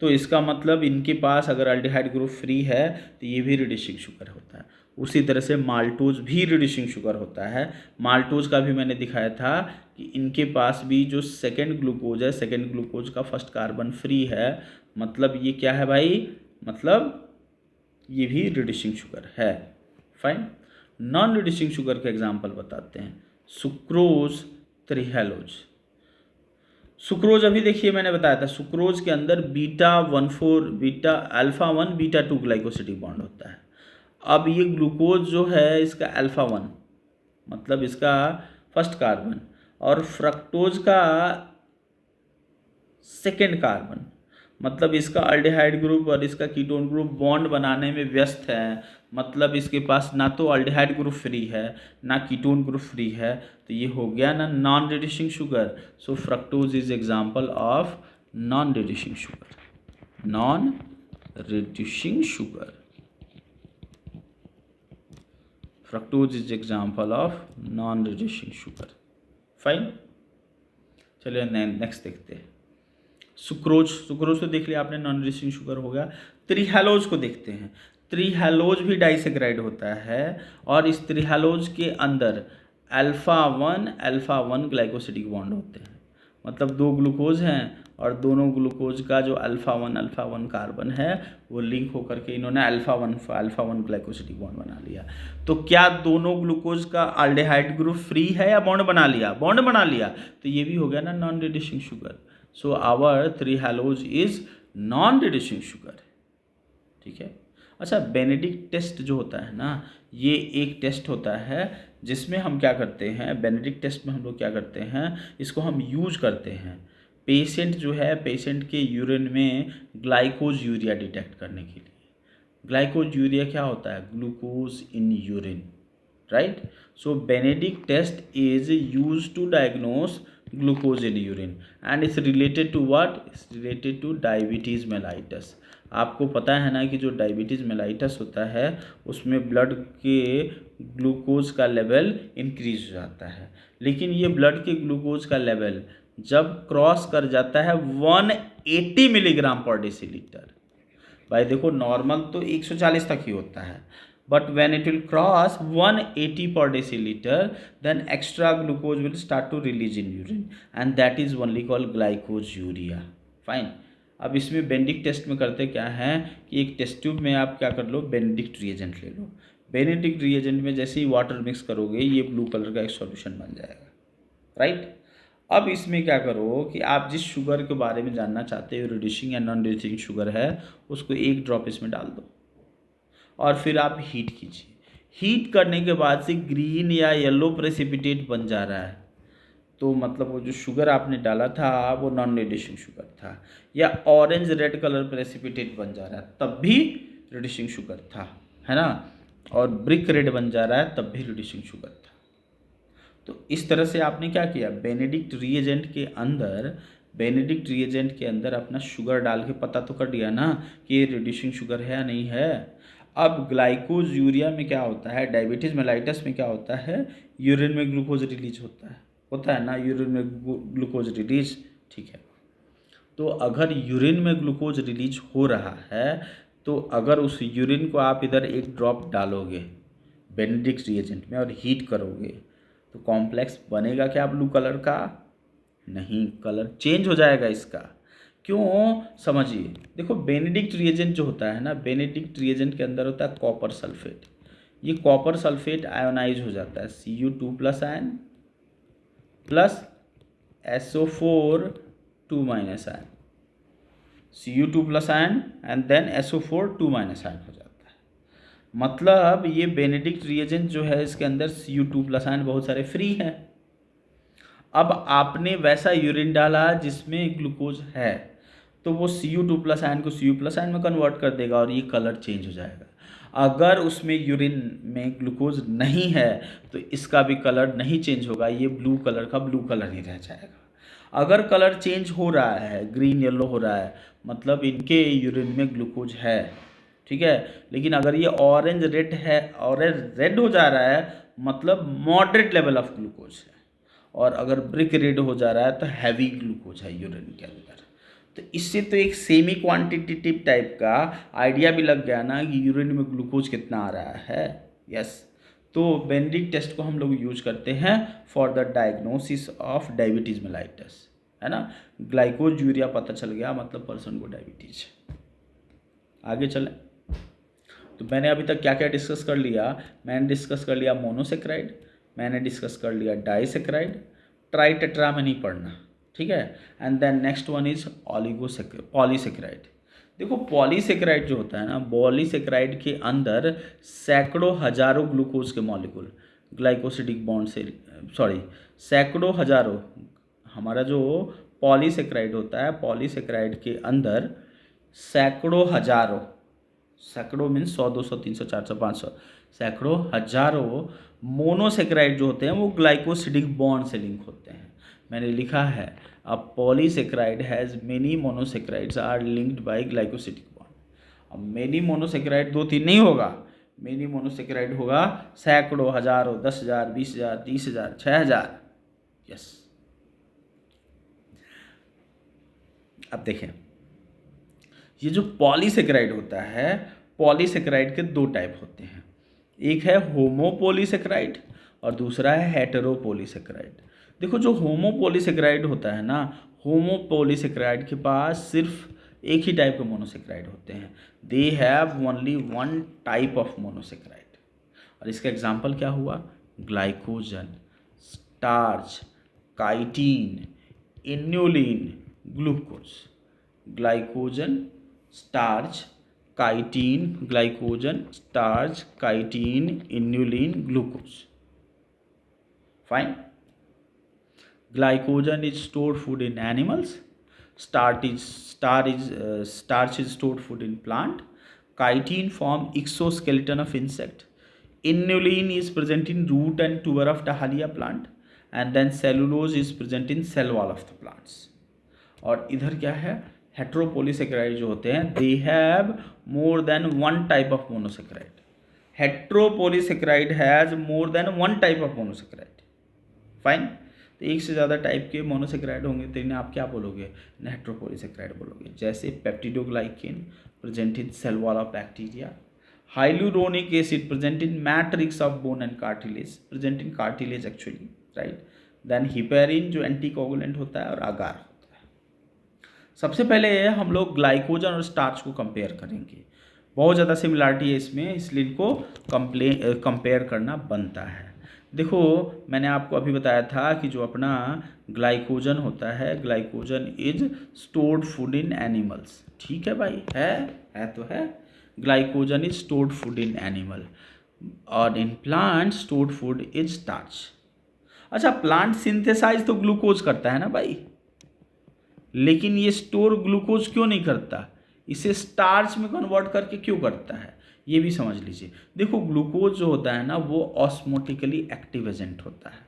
तो इसका मतलब इनके पास अगर अल्डिहाइड ग्रुप फ्री है तो ये भी रिड्यूसिंग शुगर होता है। उसी तरह से माल्टोज भी रिड्यूसिंग शुगर होता है। माल्टोज का भी मैंने दिखाया था कि इनके पास भी जो सेकेंड ग्लूकोज है, सेकेंड ग्लूकोज का फर्स्ट कार्बन फ्री है, मतलब ये क्या है भाई? मतलब ये भी रिड्यूसिंग शुगर है। फाइन। नॉन रिड्यूसिंग शुगर के एग्जांपल बताते हैं। सुक्रोज, त्रिहेलोज। सुक्रोज अभी देखिए मैंने बताया था, सुक्रोज के अंदर अल्फा 1 β2 ग्लाइकोसिडिक बॉन्ड होता है। अब ये ग्लूकोज जो है इसका अल्फा 1 मतलब इसका फर्स्ट कार्बन, और फ्रक्टोज का सेकेंड कार्बन मतलब इसका अल्डिहाइड ग्रुप और इसका कीटोन ग्रुप बॉन्ड बनाने में व्यस्त है। मतलब इसके पास ना तो अल्डिहाइड ग्रुप फ्री है ना कीटोन ग्रुप फ्री है, तो ये हो गया ना non reducing sugar. So fructose is example of non reducing sugar. Non reducing sugar, fructose is example of non reducing sugar. Fine, चलिए नेक्स्ट देखते हैं। सुक्रोज, सुक्रोज तो देख लिया आपने, नॉन रिड्यूसिंग शुगर हो गया। त्रिहेलोज को देखते हैं। त्रिहेलोज भी डाइसेक्राइड होता है और इस त्रिहेलोज के अंदर अल्फा 1 ग्लाइकोसिडिक बॉन्ड होते हैं। मतलब 2 ग्लूकोज हैं और दोनों ग्लूकोज का जो अल्फ़ा वन कार्बन है वो लिंक होकर के इन्होंने अल्फ़ा वन ग्लाइकोसिडिक बॉन्ड बना लिया। तो क्या दोनों ग्लूकोज का अल्डेहाइड ग्रुप फ्री है या बॉन्ड बना लिया? बॉन्ड बना लिया, तो ये भी हो गया ना non reducing sugar. So our 3 halose is non reducing sugar. ठीक है। अच्छा, बेनेडिक्ट टेस्ट जो होता है ना, ये एक टेस्ट होता है जिसमें हम क्या करते हैं, बेनेडिक्ट टेस्ट में हम लोग क्या करते हैं, इसको हम यूज करते हैं पेशेंट जो है, पेशेंट के यूरिन में ग्लाइकोज यूरिया डिटेक्ट करने के लिए। ग्लाइकोज यूरिया क्या होता है? Glucose in urine, right? So Benedict test is use to diagnose glucose in urine and it's related to what? It's related to diabetes mellitus. आपको पता है ना कि जो डायबिटीज़ मेलाइटस होता है उसमें ब्लड के ग्लूकोज का लेवल इंक्रीज हो जाता है, लेकिन ये ब्लड के ग्लूकोज का लेवल जब क्रॉस कर जाता है 180 मिलीग्राम पर डेसीलीटर, भाई देखो नॉर्मल तो 140 तक ही होता है, but when it will cross 180 per deciliter, then extra glucose will start to release in urine and that is only called glycosuria. Fine. अब इसमें बेनेडिक्ट टेस्ट में करते क्या हैं कि एक टेस्ट ट्यूब में आप क्या कर लो, बेनेडिक्ट रिएजेंट ले लो। बेनेडिक्ट रिएजेंट में जैसे ही वाटर मिक्स करोगे ये ब्लू कलर का एक सॉल्यूशन बन जाएगा, राइट? अब इसमें क्या करो कि आप जिस शुगर के बारे में जानना चाहते हो, रिड्यूसिंग या नॉन रिड्यूसिंग शुगर है, उसको एक ड्रॉप इसमें डाल दो और फिर आप हीट कीजिए। हीट करने के बाद से ग्रीन या येलो प्रेसिपिटेट बन जा रहा है, तो मतलब वो जो शुगर आपने डाला था वो नॉन रिड्यूसिंग शुगर था, या ऑरेंज रेड कलर प्रेसिपिटेट बन जा रहा है तब भी रिड्यूसिंग शुगर था, है ना? और ब्रिक रेड बन जा रहा है तब भी रिड्यूसिंग शुगर था। तो इस तरह से आपने क्या किया, बेनेडिक्ट रिएजेंट के अंदर अपना शुगर डाल के पता तो कर दिया ना कि ये रिड्यूसिंग शुगर है या नहीं है। अब ग्लाइकोज यूरिया में क्या होता है, डायबिटीज़ मेलाइटस में क्या होता है, यूरिन में ग्लूकोज रिलीज होता है ना, यूरिन में ग्लूकोज रिलीज, ठीक है। तो अगर यूरिन में ग्लूकोज रिलीज हो रहा है तो अगर उस यूरिन को आप इधर एक ड्रॉप डालोगे बेनेडिक्ट रिएजेंट में और हीट करोगे तो कॉम्प्लेक्स बनेगा क्या ब्लू कलर का? नहीं, कलर चेंज हो जाएगा इसका। क्यों? समझिए, देखो बेनेडिक्ट रिएजेंट जो होता है ना, बेनेडिक्ट रिएजेंट के अंदर होता है कॉपर सल्फेट। ये कॉपर सल्फेट आयोनाइज हो जाता है, Cu2+ ion plus SO4 2- ion, Cu2+ ion and then SO4 2- ion हो जाता है। मतलब ये बेनेडिक्ट रिएजेंट जो है इसके अंदर Cu2+ आयन बहुत सारे फ्री हैं। अब आपने वैसा यूरिन डाला जिसमें ग्लूकोज है तो वो Cu2+ आयन को Cu+ आयन में कन्वर्ट कर देगा और ये कलर चेंज हो जाएगा। अगर उसमें यूरिन में ग्लूकोज नहीं है तो इसका भी कलर नहीं चेंज होगा, ये ब्लू कलर का ब्लू कलर ही रह जाएगा। अगर कलर चेंज हो रहा है, ग्रीन येलो हो रहा है, मतलब इनके यूरिन में ग्लूकोज है, ठीक है, लेकिन अगर ये ऑरेंज रेड है, ऑरेंज रेड हो जा रहा है मतलब मॉडरेट लेवल ऑफ ग्लूकोज है, और अगर ब्रिक रेड हो जा रहा है तो हैवी ग्लूकोज है यूरिन के अंदर। तो इससे तो एक सेमी क्वांटिटेटिव टाइप का आइडिया भी लग गया ना कि यूरिन में ग्लूकोज कितना आ रहा है। यस, तो बेनेडिक्ट टेस्ट को हम लोग यूज करते हैं for the diagnosis of diabetes mellitus, है ना? ग्लाइकोज यूरिया पता चल गया मतलब पर्सन को डायबिटीज। आगे चलें, तो मैंने अभी तक क्या क्या डिस्कस कर लिया? मैंने डिस्कस कर लिया मोनोसेक्राइड, मैंने डिस्कस कर लिया डाइसेक्राइड, ट्राइटेट्रा में नहीं पढ़ना, ठीक है। And then next one is polysaccharide. देखो पॉलीसेक्राइड जो होता है ना, पॉलीसेक्राइड के अंदर सैकड़ों हजारों ग्लूकोज के मॉलिक्यूल ग्लाइकोसिडिक बॉन्ड से, सैकड़ों हजारों, हमारा जो पॉलीसेक्राइड होता है, पॉलीसेक्राइड के अंदर सैकड़ों हजारों, सैकड़ों मीन्स 100, 200, 300, 400, 500, सैकड़ों हजारों मोनोसेक्राइड जो होते हैं वो ग्लाइकोसिडिक बॉन्ड से लिंक होते हैं। मैंने लिखा है a polysaccharide has many monosaccharides are linked by glycosidic bond. अब मेनी मोनोसेक्राइड 2-3 नहीं होगा, मेनी मोनोसेक्राइड होगा सैकड़ों, हजारों, 10,000, 20,000, 30,000, 6,000। यस, अब देखें, ये जो पॉलीसेक्राइड होता है, पॉलीसेक्राइड के 2 टाइप होते हैं, एक है होमोपॉलीसेक्राइड और दूसरा है हेटेरोपॉलीसेक्राइड। देखो जो होमोपॉलीसेक्राइड होता है ना, होमोपोलीसेक्राइड के पास सिर्फ एक ही टाइप के मोनोसेक्राइड होते हैं, they have only one type of monosaccharide. और इसका एग्जाम्पल क्या हुआ, glycogen, starch, chitin, inulin, glucose. Glycogen, starch, chitin, glycogen, starch, chitin, inulin, glucose. Fine. Glycogen is stored food in animals. Starch is stored food in plant. Chitin form exoskeleton of insect. Inulin is present in root and tuber of Dahlia plant. And then cellulose is present in cell wall of the plants. और इधर क्या है, हेट्रोपोलीसेक्राइड जो होते हैं, they have more than one type of monosaccharide. Heteropolysaccharide has more than one type of monosaccharide. Fine. तो एक से ज़्यादा टाइप के मोनोसेक्राइड होंगे तो इन्हें आप क्या बोलोगे, हेट्रोपोलीसेक्राइड बोलोगे। जैसे peptidoglycan present in cell wall of bacteria, hyaluronic acid present in matrix of bone and cartilage, present in cartilage actually, right. Then heparin जो एंटीकोगुलेंट होता है और अगार होता है। सबसे पहले हम लोग ग्लाइकोजन और स्टार्च को कंपेयर करेंगे, बहुत ज़्यादा सिमिलरिटी है इसमें, इसलिए इनको कंपेयर करना बनता है। देखो मैंने आपको अभी बताया था कि जो अपना ग्लाइकोजन होता है, glycogen is stored food in animals. ठीक है भाई, है तो है। Glycogen is stored food in animal और in plant stored food is starch. अच्छा, प्लांट सिंथेसाइज तो ग्लूकोज करता है ना भाई, लेकिन ये स्टोर ग्लूकोज क्यों नहीं करता, इसे स्टार्च में कन्वर्ट करके क्यों करता है, ये भी समझ लीजिए। देखो ग्लूकोज जो होता है ना वो ऑस्मोटिकली एक्टिव एजेंट होता है।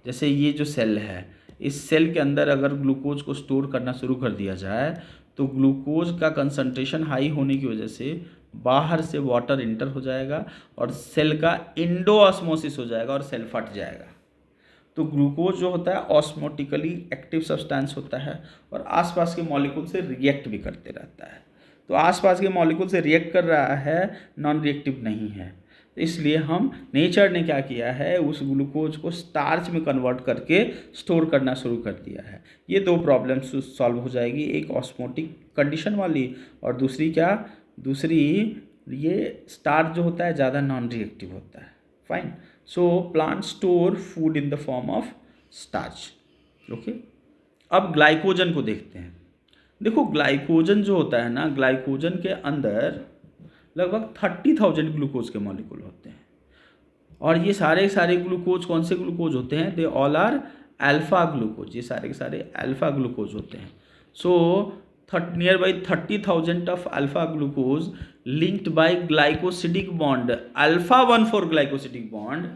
जैसे ये जो सेल है, इस सेल के अंदर अगर ग्लूकोज को स्टोर करना शुरू कर दिया जाए तो ग्लूकोज का कंसंट्रेशन हाई होने की वजह से बाहर से वाटर इंटर हो जाएगा और सेल का इंडोऑस्मोसिस हो जाएगा और सेल फट जाएगा। तो ग्लूकोज जो होता है ऑस्मोटिकली एक्टिव सब्सटेंस होता है और आसपास के मॉलिक्यूल से रिएक्ट भी करते रहता है। तो आसपास के मॉलिक्यूल से रिएक्ट कर रहा है, नॉन रिएक्टिव नहीं है। तो इसलिए हम नेचर ने क्या किया है, उस ग्लूकोज को स्टार्च में कन्वर्ट करके स्टोर करना शुरू कर दिया है। ये दो प्रॉब्लम्स सॉल्व हो जाएगी, एक ऑस्मोटिक कंडीशन वाली और दूसरी ये स्टार्च जो होता है ज़्यादा नॉन रिएक्टिव होता है। Fine. So plant store food in the form of starch. Okay, अब ग्लाइकोजन को देखते हैं। देखो ग्लाइकोजन जो होता है ना, ग्लाइकोजन के अंदर लगभग 30,000 ग्लूकोज के मॉलिक्यूल होते हैं और ये सारे ग्लूकोज कौन से ग्लूकोज होते हैं, they all are alpha glucose, ये सारे के सारे अल्फा ग्लूकोज होते हैं। So near by 30,000 of alpha glucose linked by glycosidic bond alpha 1,4 glycosidic bond,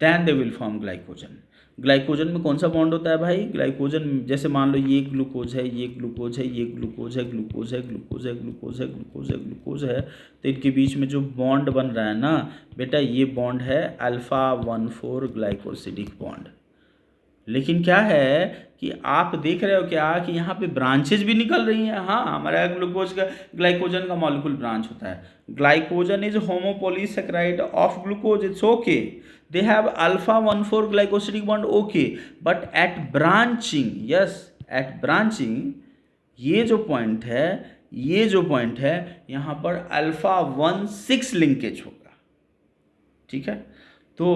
then they will form glycogen. Glycogen में कौन सा बॉन्ड होता है भाई, ग्लाइकोजन जैसे मान लो ये ग्लूकोज है, ये ग्लूकोज है, ये ग्लूकोज है, ग्लूकोज है, ग्लूकोज है, ग्लूकोज है, ग्लूकोज है, ग्लूकोज है, तो इनके बीच में जो बॉन्ड बन रहा है ना बेटा, ये बॉन्ड है अल्फा 1,4 ग्लाइकोसिडिक बॉन्ड। लेकिन क्या है कि आप देख रहे हो क्या कि यहाँ पे ब्रांचेज भी निकल रही हैं। हाँ, हमारा ग्लाइकोजन का मॉलिक्यूल ब्रांच होता है। Glycogen is homopolysaccharide of glucose, it's okay, they have alpha 1,4 glycosidic bond, okay, but at branching, yes at branching, ये जो पॉइंट है यहाँ पर अल्फा 1,6 लिंकेज होगा। ठीक है, तो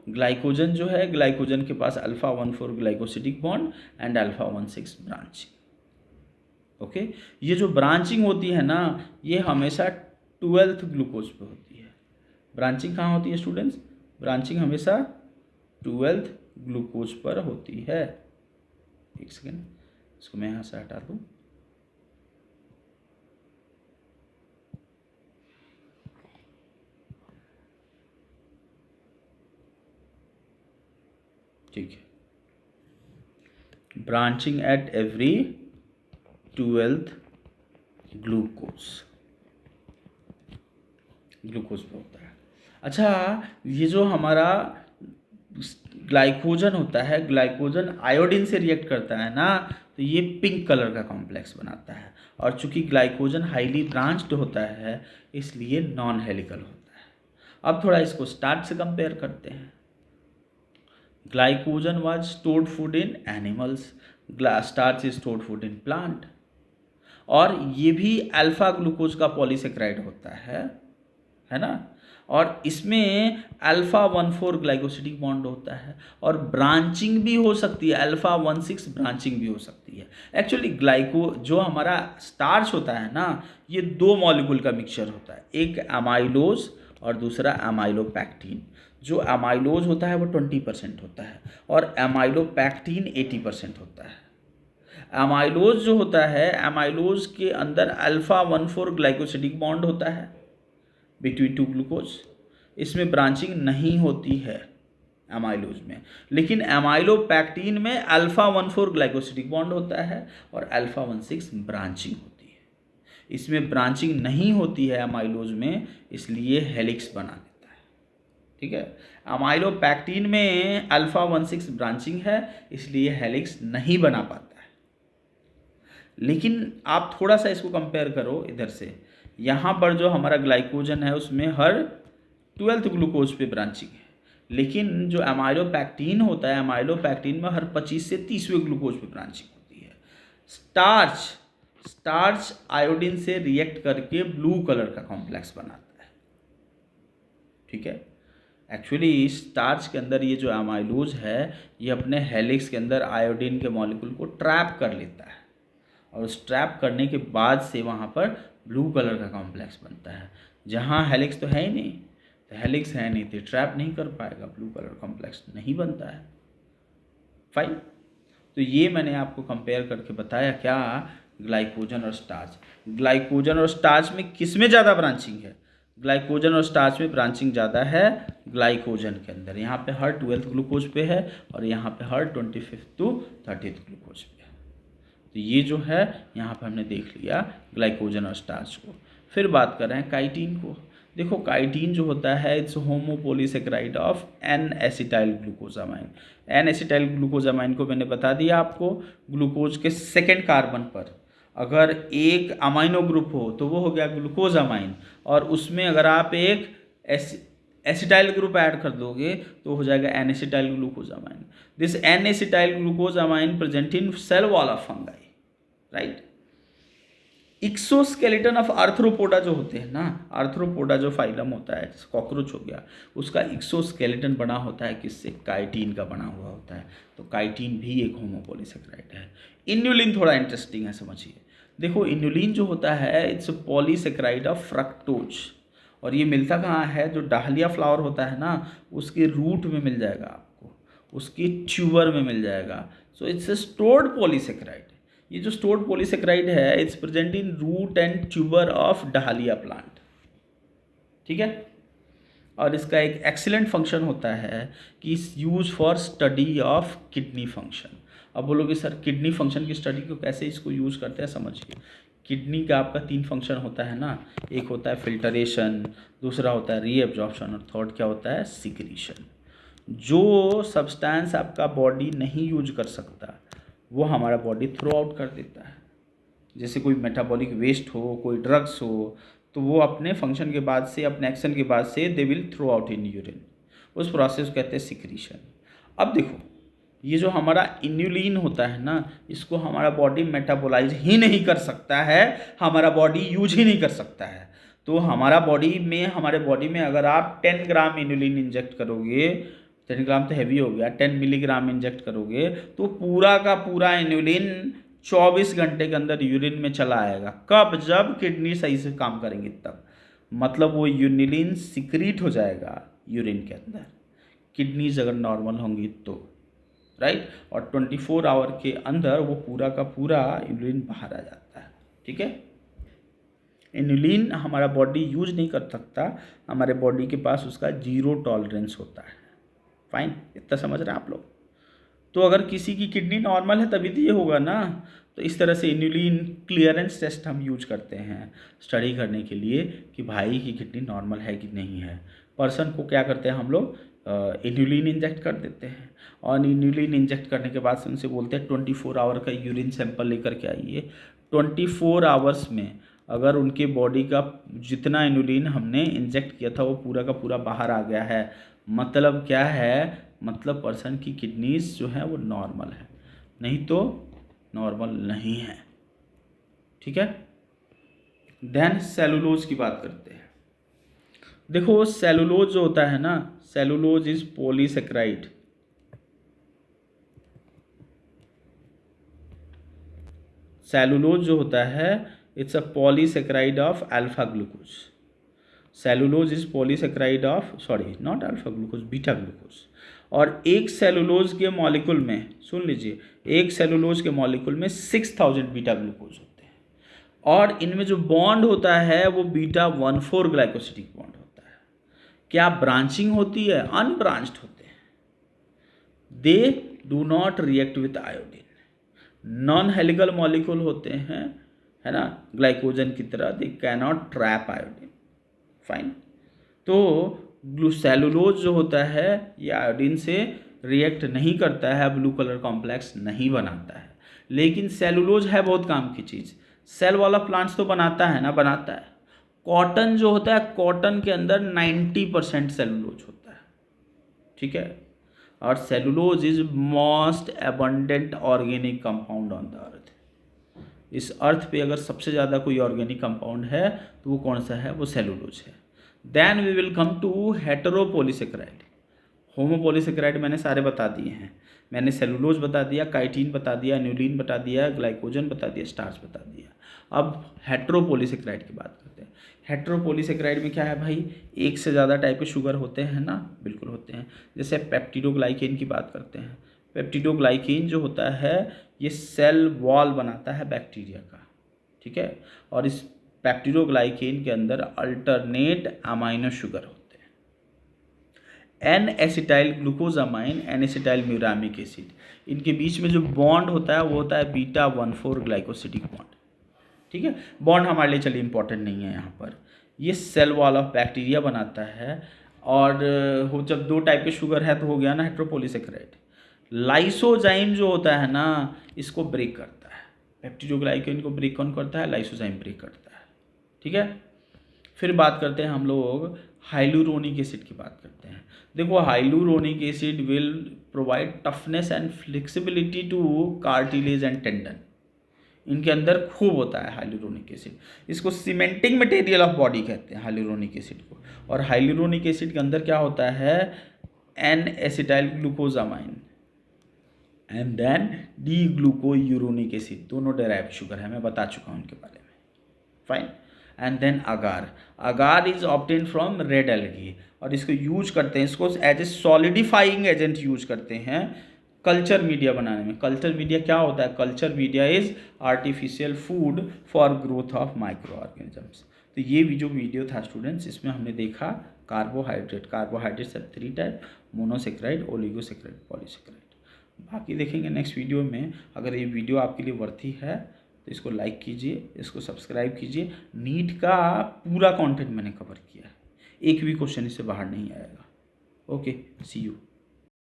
ग्लाइकोजन जो है, ग्लाइकोजन के पास alpha 1,4 glycosidic bond and alpha 1,6 branching. Okay, ये जो ब्रांचिंग होती है ना, ये हमेशा 12th ग्लूकोज पे होती है। ब्रांचिंग कहाँ होती है स्टूडेंट्स, ब्रांचिंग हमेशा 12th ग्लूकोज पर होती है। एक सेकेंड, इसको मैं यहाँ से हटा दूँ। ठीक है, branching at every 12th glucose पे होता है। अच्छा, ये जो हमारा ग्लाइकोजन होता है, ग्लाइकोजन आयोडीन से रिएक्ट करता है ना, तो ये पिंक कलर का कॉम्प्लेक्स बनाता है और चूंकि ग्लाइकोजन हाईली ब्रांच्ड होता है इसलिए नॉन हेलिकल होता है। अब थोड़ा इसको स्टार्च से कंपेयर करते हैं। Glycogen was stored food in animals, starch is stored food in plant. और ये भी अल्फा ग्लूकोज का पॉलीसेक्राइड होता है ना। और इसमें अल्फा 1,4 ग्लाइकोसिडिक बॉन्ड होता है और ब्रांचिंग भी हो सकती है, अल्फा 1,6 ब्रांचिंग भी हो सकती है। एक्चुअली ग्लाइको जो हमारा स्टार्च होता है ना, ये दो मॉलिक्यूल का मिक्सचर होता है, एक अमाइलोज और दूसरा अमाइलोपैक्टिन। जो अमाइलोज होता है वो 20% होता है और अमाइलोपैक्टिन 80% होता है। अमाइलोज जो होता है, अमाइलोज के अंदर अल्फा 1,4 ग्लाइकोसिडिक बॉन्ड होता है बिटवीन टू ग्लूकोज। इसमें ब्रांचिंग नहीं होती है अमाइलोज में, लेकिन अमाइलोपैक्टिन में अल्फा 1,4 ग्लाइकोसिडिक बॉन्ड होता है और अल्फा 1,6 ब्रांचिंग होती है। इसमें ब्रांचिंग नहीं होती है अमाइलोज में, इसलिए हेलिक्स बना देता है। ठीक है, अमाइलोपैक्टिन में अल्फा 1,6 ब्रांचिंग है, इसलिए हेलिक्स नहीं बना पाता है। लेकिन आप थोड़ा सा इसको कंपेयर करो इधर से, यहाँ पर जो हमारा ग्लाइकोजन है उसमें हर 12th ग्लूकोज पे ब्रांचिंग है, लेकिन जो अमाइलोपैक्टिन होता है, अमाइलोपैक्टिन में हर 25 से 30वें ग्लूकोज पे ब्रांचिंग होती है। स्टार्च आयोडीन से रिएक्ट करके ब्लू कलर का कॉम्प्लेक्स बनाता है। ठीक है, एक्चुअली स्टार्च के अंदर ये जो अमाइलोज है, ये अपने हेलिक्स के अंदर आयोडीन के मॉलिक्यूल को ट्रैप कर लेता है और उस ट्रैप करने के बाद से वहाँ पर ब्लू कलर का कॉम्प्लेक्स बनता है। जहाँ हेलिक्स तो है ही नहीं, तो हेलिक्स है नहीं तो ट्रैप नहीं कर पाएगा, ब्लू कलर कॉम्प्लेक्स नहीं बनता है। फाइन, तो ये मैंने आपको कंपेयर करके बताया क्या, ग्लाइकोजन और स्टार्च। ग्लाइकोजन और स्टार्च में किस में ज़्यादा ब्रांचिंग है? ग्लाइकोजन और स्टार्च में ब्रांचिंग ज़्यादा है ग्लाइकोजन के अंदर। यहाँ पे हर 12th ग्लूकोज पे है और यहाँ पे हर 25th to 30th ग्लूकोज पे है। तो ये जो है यहाँ पे हमने देख लिया ग्लाइकोजन और स्टार्च को। फिर बात कर रहे हैं काइटिन को। देखो काइटिन जो होता है, it's homopolysaccharide of N acetyl glucosamine. N acetyl glucosamine को मैंने बता दिया आपको, ग्लूकोज के सेकेंड कार्बन पर अगर एक अमाइनो ग्रुप हो तो वो हो गया ग्लूकोजामाइन, और उसमें अगर आप एक एसिटाइल ग्रुप ऐड कर दोगे तो हो जाएगा N acetyl glucosamine. This N acetyl glucosamine present in cell wall of fungi, right. Exoskeleton of arthropoda जो होते हैं ना, आर्थ्रोपोडा जो फाइलम होता है, कॉकरोच हो गया, उसका एक्सोस्केलेटन बना होता है किससे? काइटिन का बना हुआ होता है। तो काइटिन भी एक होमोपोलीसेक्राइड है। इन्युलिन थोड़ा इंटरेस्टिंग है, समझिए। देखो इन्युलिन जो होता है, इट्स पॉलीसेक्राइड ऑफ फ्रक्टोज, और ये मिलता कहाँ है? जो डाहलिया फ्लावर होता है ना, उसके रूट में मिल जाएगा आपको, उसके ट्यूबर में मिल जाएगा। So it's a stored polysaccharide. ये जो स्टोर्ड पॉलीसेक्राइड है, it's present in root and tuber of dahlia plant. ठीक है, और इसका एक एक्सीलेंट फंक्शन होता है कि इस use for study of kidney function. अब बोलोगे सर किडनी फंक्शन की स्टडी को कैसे इसको यूज़ करते हैं, समझिए। किडनी का आपका 3 फंक्शन होता है ना, एक होता है फिल्टरेशन, दूसरा होता है रीएब्जॉर्प्शन और थर्ड क्या होता है? सिक्रीशन। जो सब्सटेंस आपका बॉडी नहीं यूज कर सकता वो हमारा बॉडी थ्रो आउट कर देता है। जैसे कोई मेटाबॉलिक वेस्ट हो, कोई ड्रग्स हो, तो वो अपने फंक्शन के बाद से, अपने एक्शन के बाद से they will throw out in urine. उस प्रोसेस को कहते हैं सिक्रीशन। अब देखो ये जो हमारा इन्युलिन होता है ना, इसको हमारा बॉडी मेटाबोलाइज ही नहीं कर सकता है, हमारा बॉडी यूज ही नहीं कर सकता है। तो हमारे बॉडी में अगर आप 10 ग्राम इन्युलिन इंजेक्ट करोगे, 10 ग्राम तो हैवी हो गया, 10 मिलीग्राम इंजेक्ट करोगे तो पूरा का पूरा इन्युलिन 24 घंटे के अंदर यूरिन में चला आएगा। कब? जब किडनी सही से काम करेंगी तब। मतलब वो इन्युलिन सिक्रीट हो जाएगा यूरिन के अंदर, किडनीज अगर नॉर्मल होंगी तो, राइट। और 24 आवर के अंदर वो पूरा का पूरा इन्युलिन बाहर आ जाता है। ठीक है, इन्युलिन हमारा बॉडी यूज नहीं कर सकता, हमारे बॉडी के पास उसका 0 टॉलरेंस होता है। फाइन, इतना समझ रहे हैं आप लोग? तो अगर किसी की किडनी नॉर्मल है तभी तो ये होगा ना। तो इस तरह से इन्युलिन क्लियरेंस टेस्ट हम यूज करते हैं स्टडी करने के लिए कि भाई की किडनी नॉर्मल है कि नहीं है। पर्सन को क्या करते हैं हम लोग? इन्युलिन इंजेक्ट कर देते हैं, और इन्युलिन इंजेक्ट करने के बाद से उनसे बोलते हैं 24 आवर का यूरिन सैंपल लेकर के आइए। 24 आवर्स में अगर उनके बॉडी का जितना इन्युलिन हमने इंजेक्ट किया था वो पूरा का पूरा बाहर आ गया है, मतलब क्या है? मतलब पर्सन की किडनीज जो है वो नॉर्मल है, नहीं तो नॉर्मल नहीं है, ठीक है। देन सेलुलोज की बात करते हैं। देखो सेलुलोज जो होता है ना, सेलुलोज इज पॉलीसेक्राइड। सेलुलोज जो होता है it's a polysaccharide of alpha glucose. Cellulose is polysaccharide of, sorry not alpha glucose, beta glucose. और एक सेलुलोज के मॉलिक्यूल में, सुन लीजिए, एक सेलुलोज के मॉलिक्यूल में 6000 बीटा ग्लूकोज होते हैं, और इनमें जो बॉन्ड होता है वो बीटा 1,4 ग्लाइकोसिडिक बॉन्ड होता है। क्या ब्रांचिंग होती है? अनब्रांच्ड होते हैं। They do not react with iodine. Non helical molecule होते हैं, है ना, ग्लाइकोजन की तरह, they cannot trap iodine. Fine. तो सेलुलोज जो होता है ये आयोडीन से रिएक्ट नहीं करता है, ब्लू कलर कॉम्प्लेक्स नहीं बनाता है। लेकिन सेलुलोज है बहुत काम की चीज़। सेल वाला प्लांट्स तो बनाता है ना, बनाता है। कॉटन जो होता है, कॉटन के अंदर 90% सेलुलोज होता है, ठीक है। और cellulose is most abundant organic compound on the earth. इस अर्थ पे अगर सबसे ज़्यादा कोई ऑर्गेनिक कंपाउंड है तो वो कौन सा है? वो सेलुलोज है। Then we will come to heteropolysaccharide. Homopolysaccharide मैंने सारे बता दिए हैं। मैंने सेलुलोज बता दिया, काइटिन बता दिया, न्यूलिन बता दिया, ग्लाइकोजन बता दिया, स्टार्च बता दिया। अब हेटेरोपॉलीसेकेराइड की बात करते हैं। हेटेरोपॉलीसेकेराइड में क्या है भाई? एक से ज़्यादा टाइप के शुगर होते हैं ना, बिल्कुल होते हैं। जैसे पेप्टिडोग्लाइकेन की बात करते हैं। पेप्टिडोग्लाइकेन जो होता है ये सेल वॉल बनाता है बैक्टीरिया का, ठीक है। और इस पेप्टिडोग्लाइकेन के अंदर अल्टरनेट अमाइनो शुगर होते हैं। N acetyl glucosamine, N acetyl muramic acid, इनके बीच में जो बॉन्ड होता है वो होता है बीटा 1,4 ग्लाइकोसिडिक बॉन्ड, ठीक है। बॉन्ड हमारे लिए चलिए इंपॉर्टेंट नहीं है यहाँ पर। ये सेल वॉल ऑफ बैक्टीरिया बनाता है। और हो जब दो टाइप के शुगर है तो हो गया ना हेटेरोपॉलीसेकेराइड। लाइसोजाइम जो होता है ना, इसको ब्रेक करता है। पेप्टिडोग्लाइकेन को ब्रेक कौन करता है? लाइसोजाइम ब्रेक करता है, ठीक है। फिर बात करते हैं हम लोग हाइलुरोनिक एसिड की बात करते हैं। देखो hyaluronic acid will provide toughness and flexibility two cartilage and tendon. इनके अंदर खूब होता है हाइलुरोनिक एसिड। इसको सीमेंटिंग मटेरियल ऑफ बॉडी कहते हैं हाइलुरोनिक एसिड को। और हाइलुरोनिक एसिड के अंदर क्या होता है? N acetyl glucosamine and then D glucuronic acid, दोनों डेराइव्ड शुगर है, मैं बता चुका हूँ उनके बारे में। Fine. And then agar. Agar is obtain from red algae, और इसको यूज करते हैं, इसको as a solidifying agent use करते हैं कल्चर मीडिया बनाने में। कल्चर मीडिया क्या होता है? Culture media is artificial food for growth of micro organisms. तो ये भी जो वीडियो था स्टूडेंट्स, इसमें हमने देखा कार्बोहाइड्रेट। कार्बोहाइड्रेट से 3 टाइप, मोनोसेक्राइड, ओलिगोसेक्राइड, पॉलीसेक्राइड। बाकी देखेंगे नेक्स्ट वीडियो में। अगर ये वीडियो आपके लिए वर्थी है तो इसको लाइक कीजिए, इसको सब्सक्राइब कीजिए। नीट का पूरा कंटेंट मैंने कवर किया है, एक भी क्वेश्चन इससे बाहर नहीं आएगा। Okay, see you.